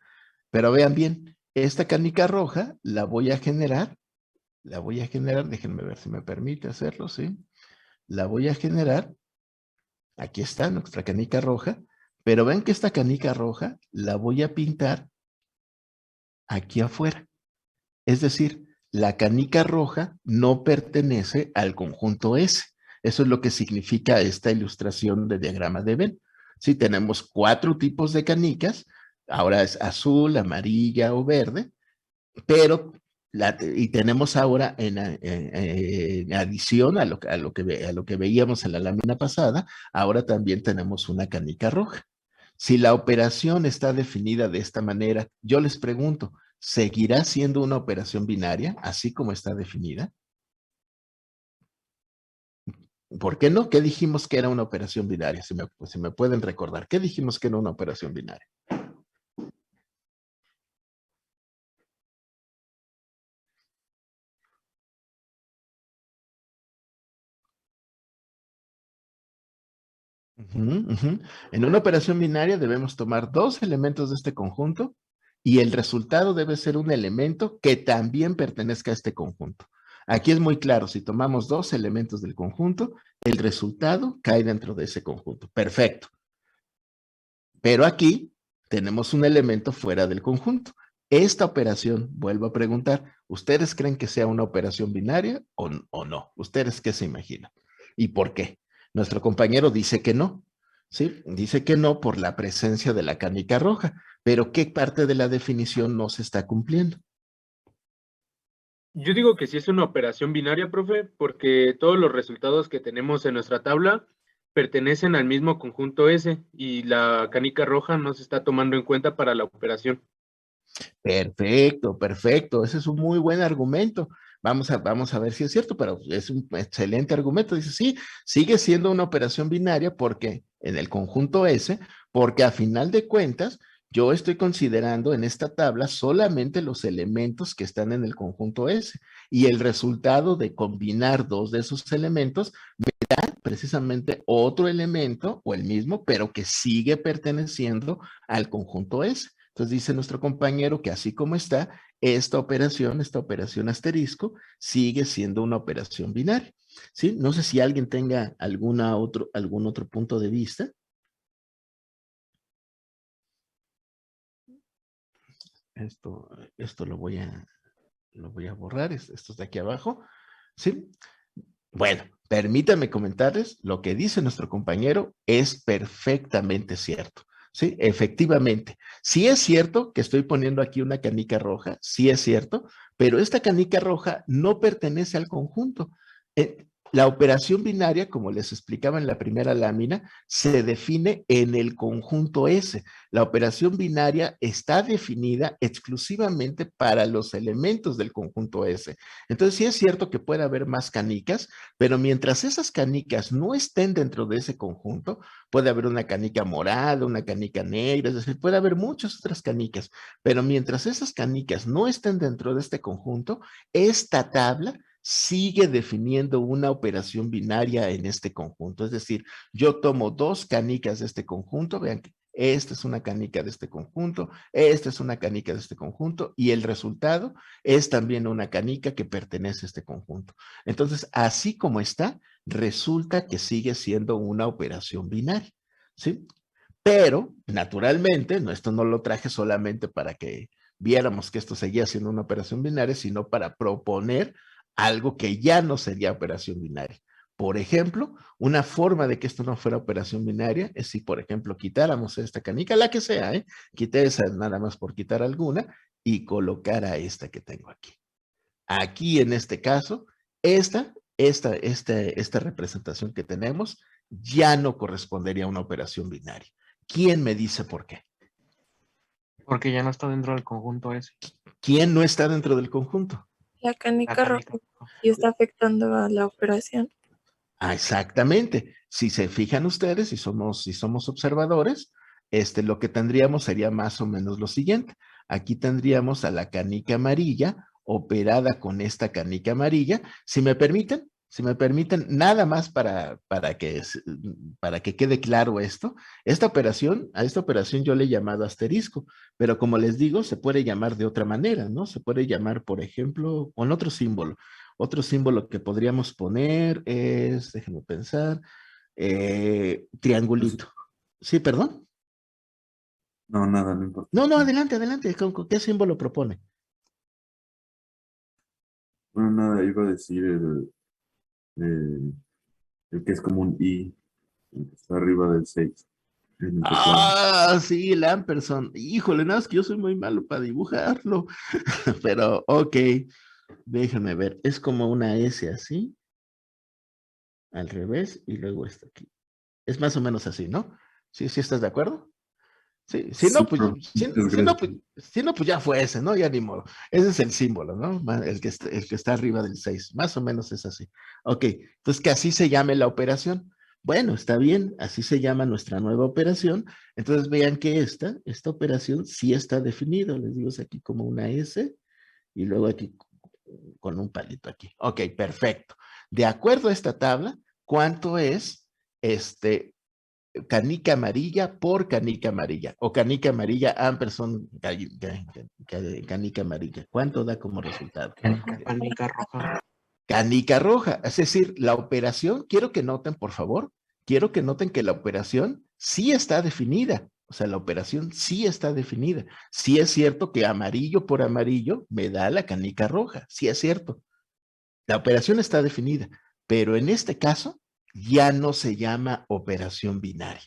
Pero vean bien, esta canica roja la voy a generar, déjenme ver si me permite hacerlo, ¿sí? La voy a generar, aquí está nuestra canica roja, pero ven que esta canica roja la voy a pintar aquí afuera. Es decir, la canica roja no pertenece al conjunto S. Eso es lo que significa esta ilustración de diagrama de Venn. Sí, tenemos 4 tipos de canicas, ahora es azul, amarilla o verde, pero y tenemos ahora en adición a lo que veíamos en la lámina pasada, ahora también tenemos una canica roja. Si la operación está definida de esta manera, yo les pregunto, ¿seguirá siendo una operación binaria, así como está definida? ¿Por qué no? ¿Qué dijimos que era una operación binaria? Si me pueden recordar, ¿qué dijimos que era una operación binaria? Ujú, ujú. En una operación binaria debemos tomar 2 elementos de este conjunto y el resultado debe ser un elemento que también pertenezca a este conjunto. Aquí es muy claro, si tomamos 2 elementos del conjunto, el resultado cae dentro de ese conjunto. Perfecto. Pero aquí tenemos un elemento fuera del conjunto. Esta operación, vuelvo a preguntar, ¿ustedes creen que sea una operación binaria o no? ¿Ustedes qué se imaginan? ¿Y por qué? Nuestro compañero dice que no, ¿sí? Dice que no por la presencia de la canica roja, pero ¿qué parte de la definición no se está cumpliendo? Yo digo que sí es una operación binaria, profe, porque todos los resultados que tenemos en nuestra tabla pertenecen al mismo conjunto S y la canica roja no se está tomando en cuenta para la operación. Perfecto, perfecto. Ese es un muy buen argumento. Vamos a ver si es cierto, pero es un excelente argumento. Dice, sí, sigue siendo una operación binaria porque en el conjunto S, porque a final de cuentas, yo estoy considerando en esta tabla solamente los elementos que están en el conjunto S y el resultado de combinar 2 de esos elementos me da precisamente otro elemento o el mismo, pero que sigue perteneciendo al conjunto S. Entonces dice nuestro compañero que así como está, esta operación asterisco, sigue siendo una operación binaria. ¿Sí? No sé si alguien tenga algún otro punto de vista. Esto lo voy a borrar, esto es de aquí abajo. ¿Sí? Bueno, permítanme comentarles, lo que dice nuestro compañero es perfectamente cierto. Sí, efectivamente. Sí es cierto que estoy poniendo aquí una canica roja, sí es cierto, pero esta canica roja no pertenece al conjunto. La operación binaria, como les explicaba en la primera lámina, se define en el conjunto S. La operación binaria está definida exclusivamente para los elementos del conjunto S. Entonces, sí es cierto que puede haber más canicas, pero mientras esas canicas no estén dentro de ese conjunto, puede haber una canica morada, una canica negra, es decir, puede haber muchas otras canicas, pero mientras esas canicas no estén dentro de este conjunto, esta tabla sigue definiendo una operación binaria en este conjunto. Es decir, yo tomo dos canicas de este conjunto, vean que esta es una canica de este conjunto, esta es una canica de este conjunto y el resultado es también una canica que pertenece a este conjunto. Entonces, así como está, resulta que sigue siendo una operación binaria, ¿sí? Pero, naturalmente, esto no lo traje solamente para que viéramos que esto seguía siendo una operación binaria, sino para proponer algo que ya no sería operación binaria. Por ejemplo, una forma de que esto no fuera operación binaria es si, por ejemplo, quitáramos esta canica, la que sea, quité esa nada más por quitar alguna y colocara esta que tengo aquí. Aquí, en este caso, esta representación que tenemos ya no correspondería a una operación binaria. ¿Quién me dice por qué? Porque ya no está dentro del conjunto ese. ¿Quién no está dentro del conjunto? La La canica roja canica. y está afectando a la operación. Ah, exactamente. Si se fijan ustedes, si somos observadores, lo que tendríamos sería más o menos lo siguiente. Aquí tendríamos a la canica amarilla operada con esta canica amarilla. Si me permiten, nada más para que quede claro esto, a esta operación yo le he llamado asterisco, pero como les digo, se puede llamar de otra manera, ¿no? Se puede llamar, por ejemplo, con otro símbolo. Otro símbolo que podríamos poner es, déjenme pensar, triangulito. Sí, perdón. No, nada, no importa. No, adelante, adelante. ¿Con qué símbolo propone? Bueno, nada, iba a decir el que es como un I, el que está arriba del 6 en el teclado. Ah, sí, el ampersand. Híjole, nada, es que yo soy muy malo para dibujarlo. Pero, ok, déjenme ver. Es como una S así, al revés, y luego esto aquí. Es más o menos así, ¿no? Sí, sí, ¿estás de acuerdo? Sí, si Sí, no, pues, profe, si, muchas si no, gracias. pues, si no, pues ya fue ese, ¿no? Ya ni modo. Ese es el símbolo, ¿no? El que está arriba del 6. Más o menos es así. Ok, entonces que así se llame la operación. Bueno, está bien, así se llama nuestra nueva operación. Entonces vean que esta operación sí está definida. Les digo, es aquí como una S y luego aquí con un palito aquí. Ok, perfecto. De acuerdo a esta tabla, ¿cuánto es canica amarilla por canica amarilla o canica amarilla ampersand canica amarilla? ¿Cuánto da como resultado? Canica roja. Canica roja, es decir, la operación, quiero que noten que la operación sí está definida. O sea, la operación sí está definida. Sí es cierto que amarillo por amarillo me da la canica roja. Sí es cierto. La operación está definida, pero en este caso ya no se llama operación binaria.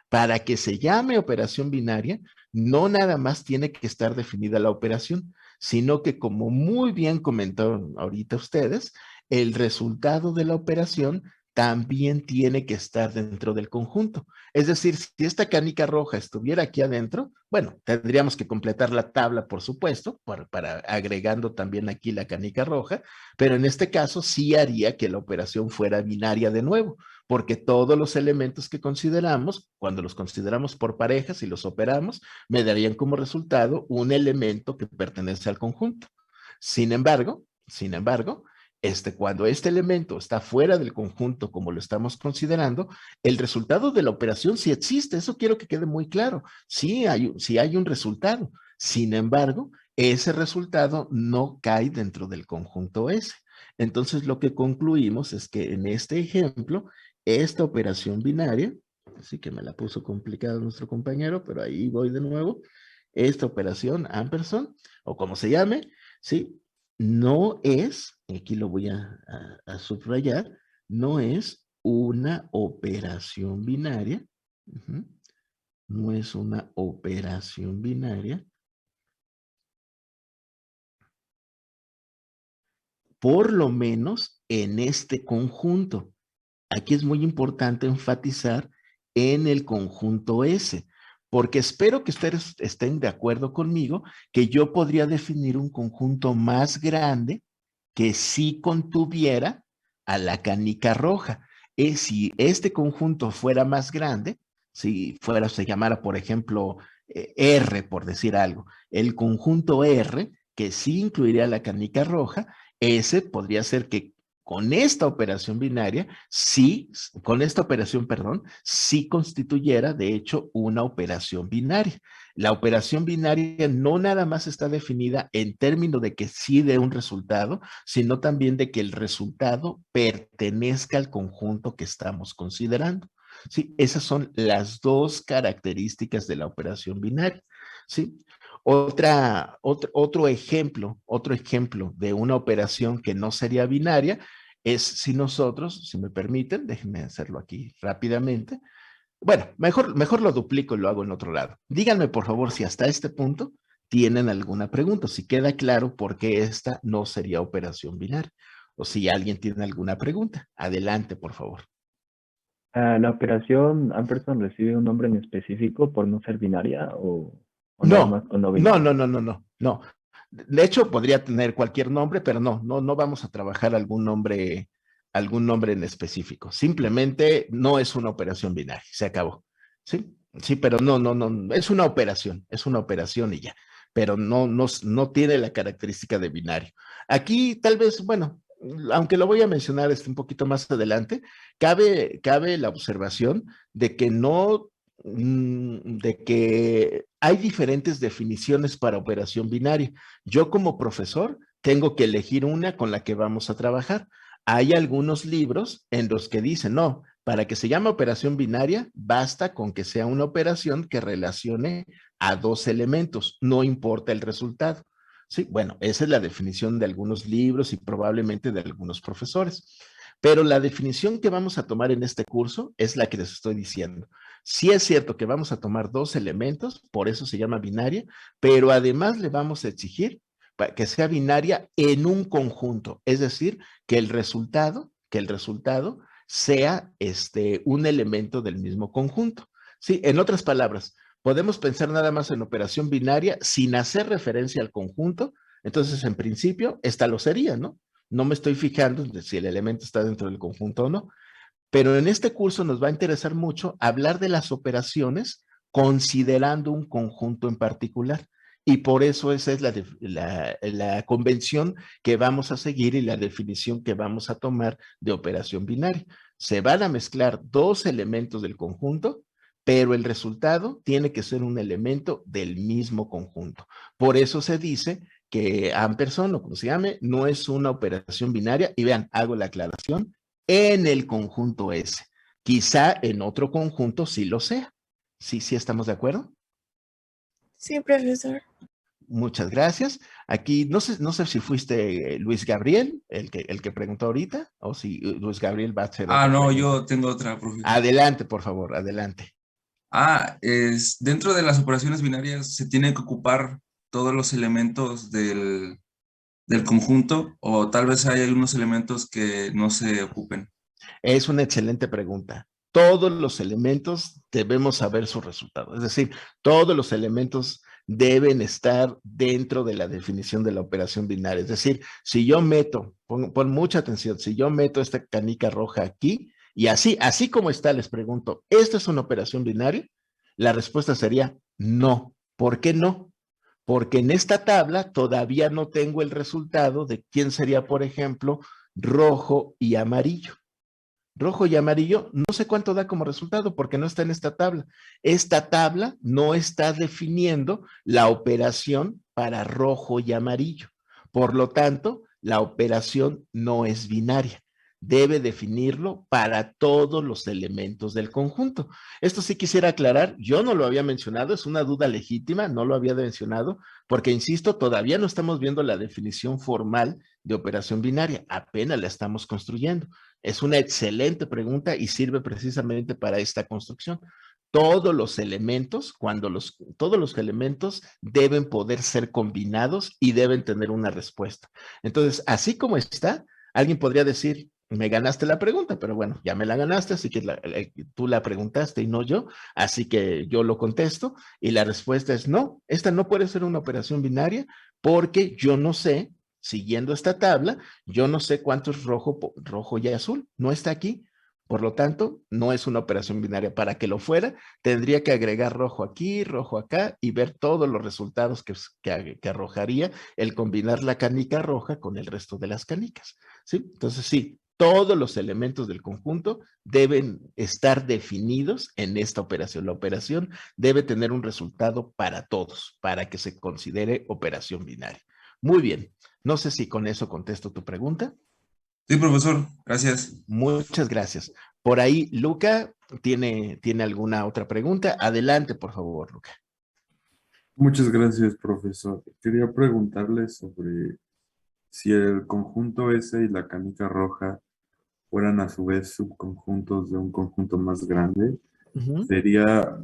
Para que se llame operación binaria, no nada más tiene que estar definida la operación, sino que como muy bien comentaron ahorita ustedes, el resultado de la operación también tiene que estar dentro del conjunto. Es decir, si esta canica roja estuviera aquí adentro, bueno, tendríamos que completar la tabla, por supuesto, para agregando también aquí la canica roja, pero en este caso sí haría que la operación fuera binaria de nuevo, porque todos los elementos que consideramos, cuando los consideramos por parejas y los operamos, me darían como resultado un elemento que pertenece al conjunto. Sin embargo, cuando este elemento está fuera del conjunto como lo estamos considerando, el resultado de la operación sí existe, eso quiero que quede muy claro, sí hay un resultado. Sin embargo, ese resultado no cae dentro del conjunto S. Entonces, lo que concluimos es que en este ejemplo, esta operación binaria, así que me la puso complicada nuestro compañero, pero ahí voy de nuevo, esta operación ampersand, o como se llame, ¿sí? No es, aquí lo voy a subrayar, no es una operación binaria, no es una operación binaria, por lo menos en este conjunto. Aquí es muy importante enfatizar en el conjunto S, porque espero que ustedes estén de acuerdo conmigo que yo podría definir un conjunto más grande que sí contuviera a la canica roja. Si este conjunto fuera más grande, si fuera, se llamara, por ejemplo, R, por decir algo, el conjunto R, que sí incluiría la canica roja, ese podría ser que con esta operación binaria, sí, con esta operación, perdón, sí constituyera, de hecho, una operación binaria. La operación binaria no nada más está definida en términos de que sí dé un resultado, sino también de que el resultado pertenezca al conjunto que estamos considerando. Sí, esas son las dos características de la operación binaria. Sí. Otro ejemplo de una operación que no sería binaria es si nosotros, si me permiten, déjenme hacerlo aquí rápidamente. Bueno, mejor lo duplico y lo hago en otro lado. Díganme, por favor, si hasta este punto tienen alguna pregunta, si queda claro por qué esta no sería operación binaria, o si alguien tiene alguna pregunta. Adelante, por favor. ¿La operación ampersand recibe un nombre en específico por no ser binaria o nada más No, o no no, binaria? no. De hecho, podría tener cualquier nombre, pero no vamos a trabajar algún nombre en específico. Simplemente no es una operación binaria, se acabó. Sí, sí, pero no, es una operación y ya, pero no tiene la característica de binario. Aquí tal vez, bueno, aunque lo voy a mencionar un poquito más adelante, cabe la observación de que de que hay diferentes definiciones para operación binaria. Yo como profesor tengo que elegir una con la que vamos a trabajar. Hay algunos libros en los que dicen, no, para que se llame operación binaria, basta con que sea una operación que relacione a dos elementos, no importa el resultado. Sí, bueno, esa es la definición de algunos libros y probablemente de algunos profesores. Pero la definición que vamos a tomar en este curso es la que les estoy diciendo. Sí es cierto que vamos a tomar dos elementos, por eso se llama binaria, pero además le vamos a exigir que sea binaria en un conjunto, es decir, que el resultado sea un elemento del mismo conjunto. Sí, en otras palabras, podemos pensar nada más en operación binaria sin hacer referencia al conjunto, entonces en principio esta lo sería, ¿no? No me estoy fijando en si el elemento está dentro del conjunto o no, pero en este curso nos va a interesar mucho hablar de las operaciones considerando un conjunto en particular. Y por eso esa es la convención que vamos a seguir y la definición que vamos a tomar de operación binaria. Se van a mezclar dos elementos del conjunto, pero el resultado tiene que ser un elemento del mismo conjunto. Por eso se dice que ampersand, o como se llame, no es una operación binaria. Y vean, hago la aclaración, en el conjunto S. Quizá en otro conjunto sí lo sea. Sí estamos de acuerdo. Sí, profesor. Muchas gracias. Aquí no sé si fuiste Luis Gabriel, el que preguntó ahorita, o si Luis Gabriel va a hacer otra No, pregunta. yo tengo otra, profe. Adelante, por favor, adelante. Dentro de las operaciones binarias se tienen que ocupar todos los elementos del conjunto, o tal vez hay algunos elementos que no se ocupen. Es una excelente pregunta. Todos los elementos debemos saber su resultado. Es decir, todos los elementos deben estar dentro de la definición de la operación binaria. Es decir, si yo meto, pon mucha atención, si yo meto esta canica roja aquí y así como está, les pregunto, ¿esto es una operación binaria? La respuesta sería no. ¿Por qué no? Porque en esta tabla todavía no tengo el resultado de quién sería, por ejemplo, rojo y amarillo. Rojo y amarillo, no sé cuánto da como resultado porque no está en esta tabla. Esta tabla no está definiendo la operación para rojo y amarillo. Por lo tanto, la operación no es binaria. Debe definirlo para todos los elementos del conjunto. Esto sí quisiera aclarar, yo no lo había mencionado, es una duda legítima, no lo había mencionado, porque insisto, todavía no estamos viendo la definición formal de operación binaria, apenas la estamos construyendo. Es una excelente pregunta y sirve precisamente para esta construcción. todos los elementos, todos los elementos deben poder ser combinados y deben tener una respuesta. Entonces, así como está, alguien podría decir, me ganaste la pregunta, pero bueno, ya me la ganaste, así que tú la preguntaste y no yo, así que yo lo contesto y la respuesta es no, esta no puede ser una operación binaria porque yo no sé, siguiendo esta tabla, yo no sé cuánto es rojo y azul, no está aquí. Por lo tanto, no es una operación binaria. Para que lo fuera, tendría que agregar rojo aquí, rojo acá y ver todos los resultados que arrojaría el combinar la canica roja con el resto de las canicas. ¿Sí? Entonces, sí, todos los elementos del conjunto deben estar definidos en esta operación. La operación debe tener un resultado para todos, para que se considere operación binaria. Muy bien. No sé si con eso contesto tu pregunta. Sí, profesor, gracias. Muchas gracias. Por ahí, Luca, ¿tiene alguna otra pregunta? Adelante, por favor, Luca. Muchas gracias, profesor. Quería preguntarle sobre si el conjunto S y la canica roja fueran a su vez subconjuntos de un conjunto más grande, ¿sería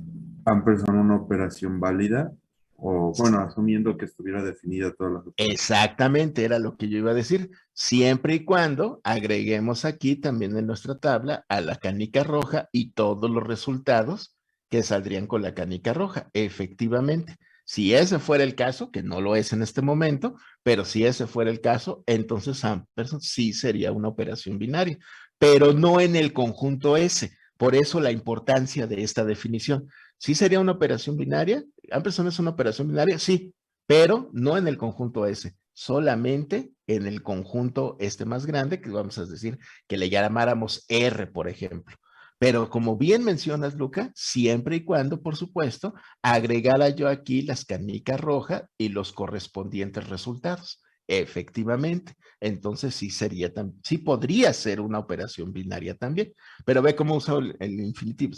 Ampersand una operación válida? O bueno, asumiendo que estuviera definida todas las operaciones. Exactamente, era lo que yo iba a decir. Siempre y cuando agreguemos aquí también en nuestra tabla a la canica roja y todos los resultados que saldrían con la canica roja. Efectivamente, si ese fuera el caso, que no lo es en este momento, pero si ese fuera el caso, entonces Ampersand sí sería una operación binaria, pero no en el conjunto S. Por eso la importancia de esta definición. ¿Sí sería una operación binaria? ¿Ampersand es una operación binaria? Sí, pero no en el conjunto S, solamente en el conjunto este más grande, que vamos a decir que le llamáramos R, por ejemplo. Pero como bien mencionas, Luca, siempre y cuando, por supuesto, agregara yo aquí las canicas rojas y los correspondientes resultados. Efectivamente, entonces sí podría ser una operación binaria también, pero ve cómo usa el infinitivo,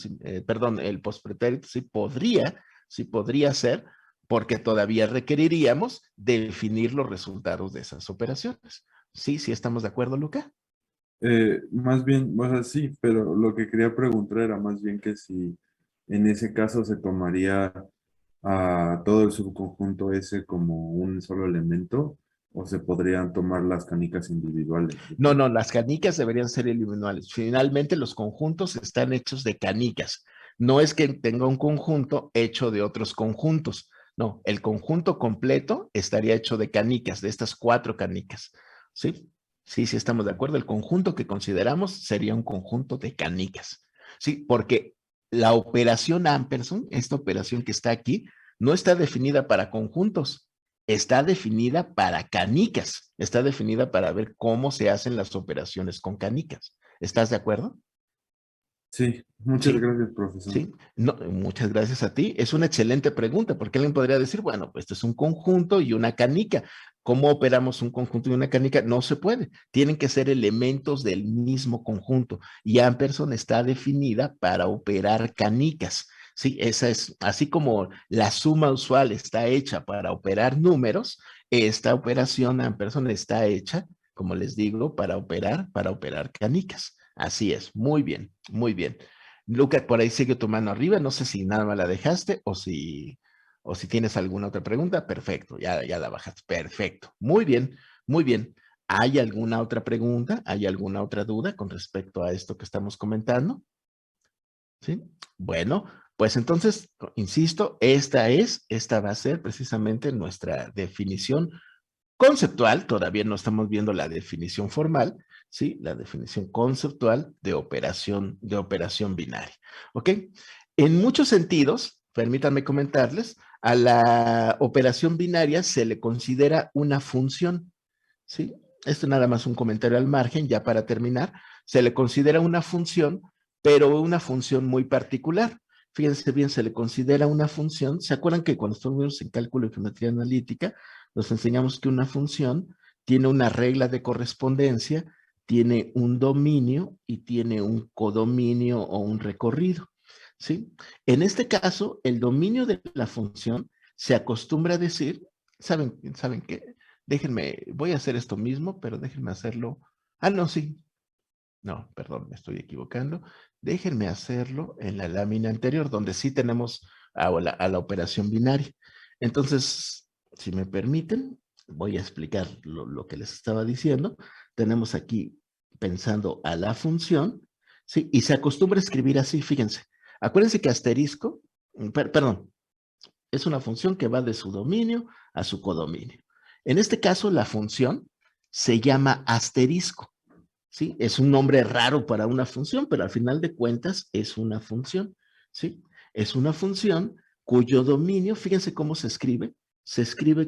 perdón, el postpretérito, sí podría ser, porque todavía requeriríamos definir los resultados de esas operaciones. Sí, sí estamos de acuerdo, Luca. Más bien, o sea, sí, pero lo que quería preguntar era más bien que si en ese caso se tomaría a todo el subconjunto S como un solo elemento o se podrían tomar las canicas individuales. No, no, las canicas deberían ser individuales. Finalmente, los conjuntos están hechos de canicas. No es que tenga un conjunto hecho de otros conjuntos. No, el conjunto completo estaría hecho de canicas, de estas 4 canicas. ¿Sí? Sí, sí estamos de acuerdo. El conjunto que consideramos sería un conjunto de canicas. Sí, porque la operación Ampersand, esta operación que está aquí, no está definida para conjuntos, está definida para canicas, está definida para ver cómo se hacen las operaciones con canicas. ¿Estás de acuerdo? Sí, muchas Sí. gracias, profesor. Sí, no, muchas gracias a ti. Es una excelente pregunta, porque alguien podría decir, bueno, pues esto es un conjunto y una canica. ¿Cómo operamos un conjunto y una canica? No se puede. Tienen que ser elementos del mismo conjunto. Y Ampersand está definida para operar canicas. Sí, esa es, así como la suma usual está hecha para operar números, esta operación Ampersand está hecha, como les digo, para operar canicas. Así es, muy bien, muy bien. Lucas, por ahí sigue tu mano arriba. No sé si nada más la dejaste o si tienes alguna otra pregunta. Perfecto, ya la bajaste. Perfecto. Muy bien, muy bien. ¿Hay alguna otra pregunta? ¿Hay alguna otra duda con respecto a esto que estamos comentando? ¿Sí? Bueno, pues entonces, insisto, esta va a ser precisamente nuestra definición conceptual, todavía no estamos viendo la definición formal, ¿sí? La definición conceptual de operación binaria, ¿ok? En muchos sentidos, permítanme comentarles, a la operación binaria se le considera una función, ¿sí? Esto nada más un comentario al margen, ya para terminar, se le considera una función, pero una función muy particular. Fíjense bien, se le considera una función. ¿Se acuerdan que cuando estuvimos en cálculo y geometría analítica, nos enseñamos que una función tiene una regla de correspondencia, tiene un dominio y tiene un codominio o un recorrido? ¿Sí? En este caso, el dominio de la función se acostumbra a decir, ¿saben qué? Déjenme, voy a hacer esto mismo, pero déjenme hacerlo. Ah, no, sí. No, perdón, me estoy equivocando. Déjenme hacerlo en la lámina anterior, donde sí tenemos a la operación binaria. Entonces, si me permiten, voy a explicar lo que les estaba diciendo. Tenemos aquí pensando a la función, ¿sí? Y se acostumbra a escribir así, fíjense. Acuérdense que asterisco, perdón, es una función que va de su dominio a su codominio. En este caso, la función se llama asterisco. ¿Sí? Es un nombre raro para una función, pero al final de cuentas es una función, ¿sí? Es una función cuyo dominio, fíjense cómo se escribe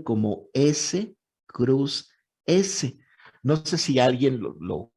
como S cruz S. No sé si alguien lo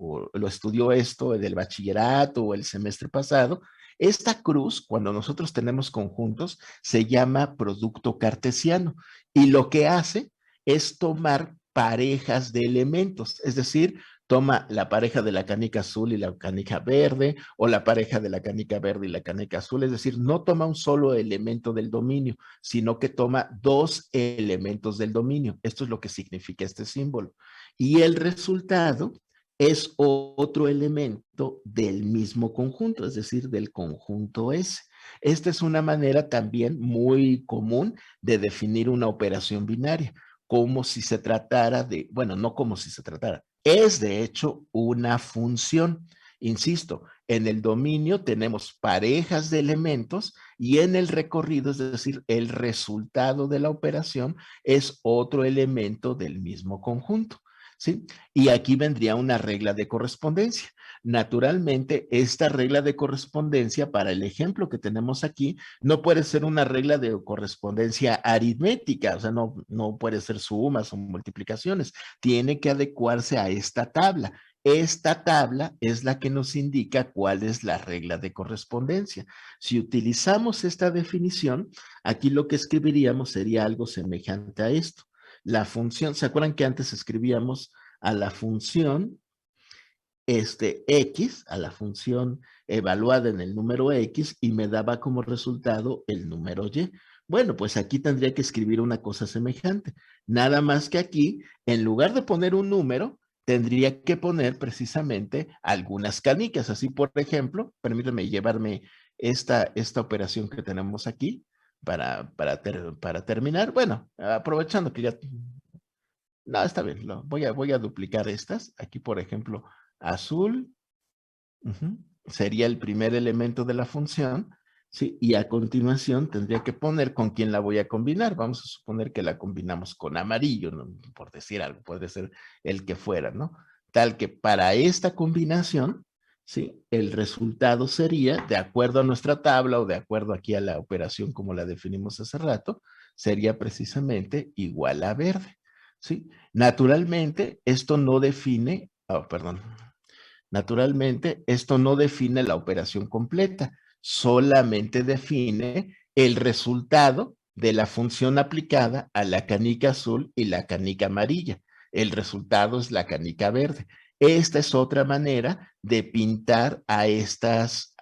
estudió esto en el bachillerato o el semestre pasado. Esta cruz, cuando nosotros tenemos conjuntos, se llama producto cartesiano y lo que hace es tomar parejas de elementos, es decir, toma la pareja de la canica azul y la canica verde, o la pareja de la canica verde y la canica azul, es decir, no toma un solo elemento del dominio, sino que toma dos elementos del dominio. Esto es lo que significa este símbolo. Y el resultado es otro elemento del mismo conjunto, es decir, del conjunto S. Esta es una manera también muy común de definir una operación binaria, como si se tratara de, bueno, no como si se tratara, es de hecho una función. Insisto, en el dominio tenemos parejas de elementos y en el recorrido, es decir, el resultado de la operación es otro elemento del mismo conjunto. ¿Sí? Y aquí vendría una regla de correspondencia. Naturalmente, esta regla de correspondencia para el ejemplo que tenemos aquí no puede ser una regla de correspondencia aritmética, o sea, no puede ser sumas o multiplicaciones, tiene que adecuarse a esta tabla. Esta tabla es la que nos indica cuál es la regla de correspondencia. Si utilizamos esta definición, aquí lo que escribiríamos sería algo semejante a esto. La función, ¿se acuerdan que antes escribíamos a la función X, a la función evaluada en el número X y me daba como resultado el número Y? Bueno, pues aquí tendría que escribir una cosa semejante. Nada más que aquí, en lugar de poner un número, tendría que poner precisamente algunas canicas. Así, por ejemplo, permítame llevarme esta operación que tenemos aquí para terminar. Bueno, aprovechando que ya... No, está bien, voy a duplicar estas. Aquí, por ejemplo, azul, sería el primer elemento de la función, ¿sí? Y a continuación tendría que poner con quién la voy a combinar. Vamos a suponer que la combinamos con amarillo, ¿no? Por decir algo, puede ser el que fuera, ¿no? Tal que para esta combinación, ¿sí? El resultado sería, de acuerdo a nuestra tabla o de acuerdo aquí a la operación como la definimos hace rato, sería precisamente igual a verde, ¿sí? Naturalmente, esto no define, perdón, naturalmente, esto no define la operación completa, solamente define el resultado de la función aplicada a la canica azul y la canica amarilla. El resultado es la canica verde. Esta es otra manera de pintar a estas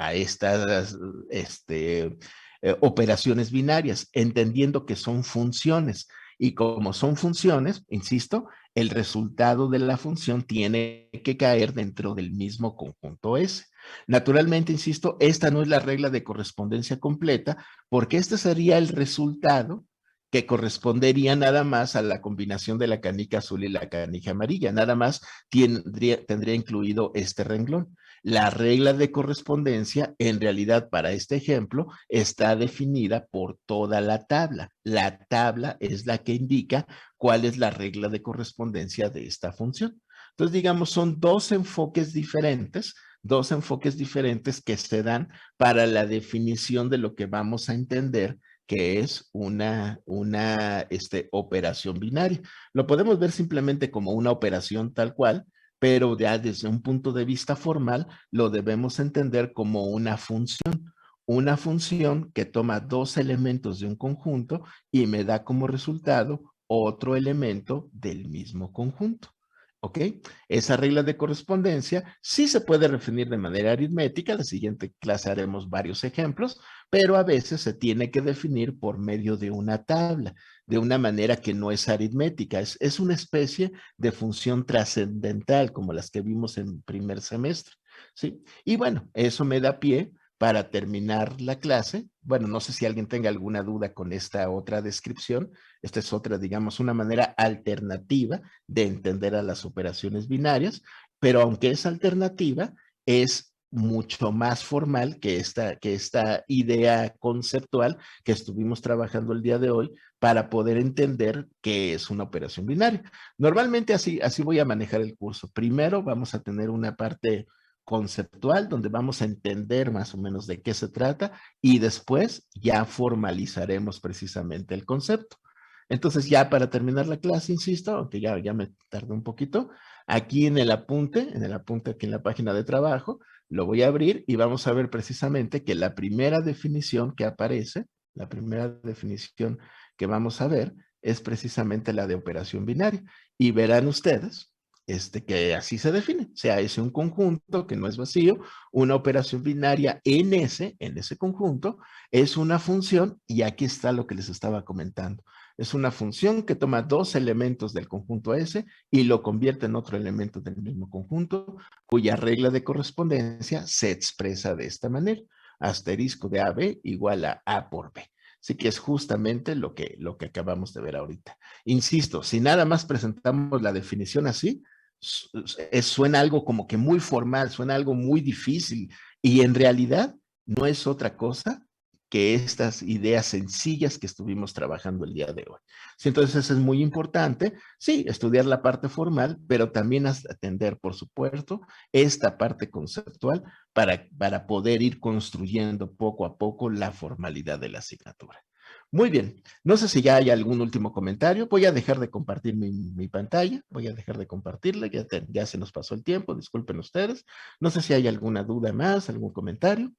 operaciones binarias, entendiendo que son funciones. Y como son funciones, insisto, el resultado de la función tiene que caer dentro del mismo conjunto S. Naturalmente, insisto, esta no es la regla de correspondencia completa, porque este sería el resultado que correspondería nada más a la combinación de la canica azul y la canica amarilla. Nada más tendría incluido este renglón. La regla de correspondencia, en realidad, para este ejemplo, está definida por toda la tabla. La tabla es la que indica cuál es la regla de correspondencia de esta función. Entonces, digamos, son dos enfoques diferentes que se dan para la definición de lo que vamos a entender que es una operación binaria. Lo podemos ver simplemente como una operación tal cual, pero ya desde un punto de vista formal lo debemos entender como una función que toma dos elementos de un conjunto y me da como resultado otro elemento del mismo conjunto. ¿Ok? Esa regla de correspondencia sí se puede definir de manera aritmética. En la siguiente clase haremos varios ejemplos, pero a veces se tiene que definir por medio de una tabla, de una manera que no es aritmética. Es una especie de función trascendental, como las que vimos en primer semestre. ¿sí? Y bueno, eso me da pie para terminar la clase. Bueno, no sé si alguien tenga alguna duda con esta otra descripción. Esta es otra, digamos, una manera alternativa de entender a las operaciones binarias, pero aunque es alternativa, es mucho más formal que esta idea conceptual que estuvimos trabajando el día de hoy para poder entender qué es una operación binaria. Normalmente así voy a manejar el curso. Primero vamos a tener una parte conceptual donde vamos a entender más o menos de qué se trata y después ya formalizaremos precisamente el concepto. Entonces ya para terminar la clase, insisto, aunque ya me tardé un poquito, aquí en el apunte aquí en la página de trabajo, lo voy a abrir y vamos a ver precisamente que la primera definición que aparece, la primera definición que vamos a ver es precisamente la de operación binaria. Y verán ustedes que así se define, o sea, es un conjunto que no es vacío, una operación binaria en ese conjunto, es una función, y aquí está lo que les estaba comentando, es una función que toma dos elementos del conjunto S y lo convierte en otro elemento del mismo conjunto, cuya regla de correspondencia se expresa de esta manera, asterisco de AB igual a A por B. Así que es justamente lo que acabamos de ver ahorita. Insisto, si nada más presentamos la definición así, suena algo como que muy formal, suena algo muy difícil y en realidad no es otra cosa que estas ideas sencillas que estuvimos trabajando el día de hoy. Sí, entonces es muy importante, sí, estudiar la parte formal, pero también atender, por supuesto, esta parte conceptual para poder ir construyendo poco a poco la formalidad de la asignatura. Muy bien, no sé si ya hay algún último comentario. Voy a dejar de compartir mi pantalla, voy a dejar de compartirla, ya se nos pasó el tiempo, disculpen ustedes. No sé si hay alguna duda más, algún comentario.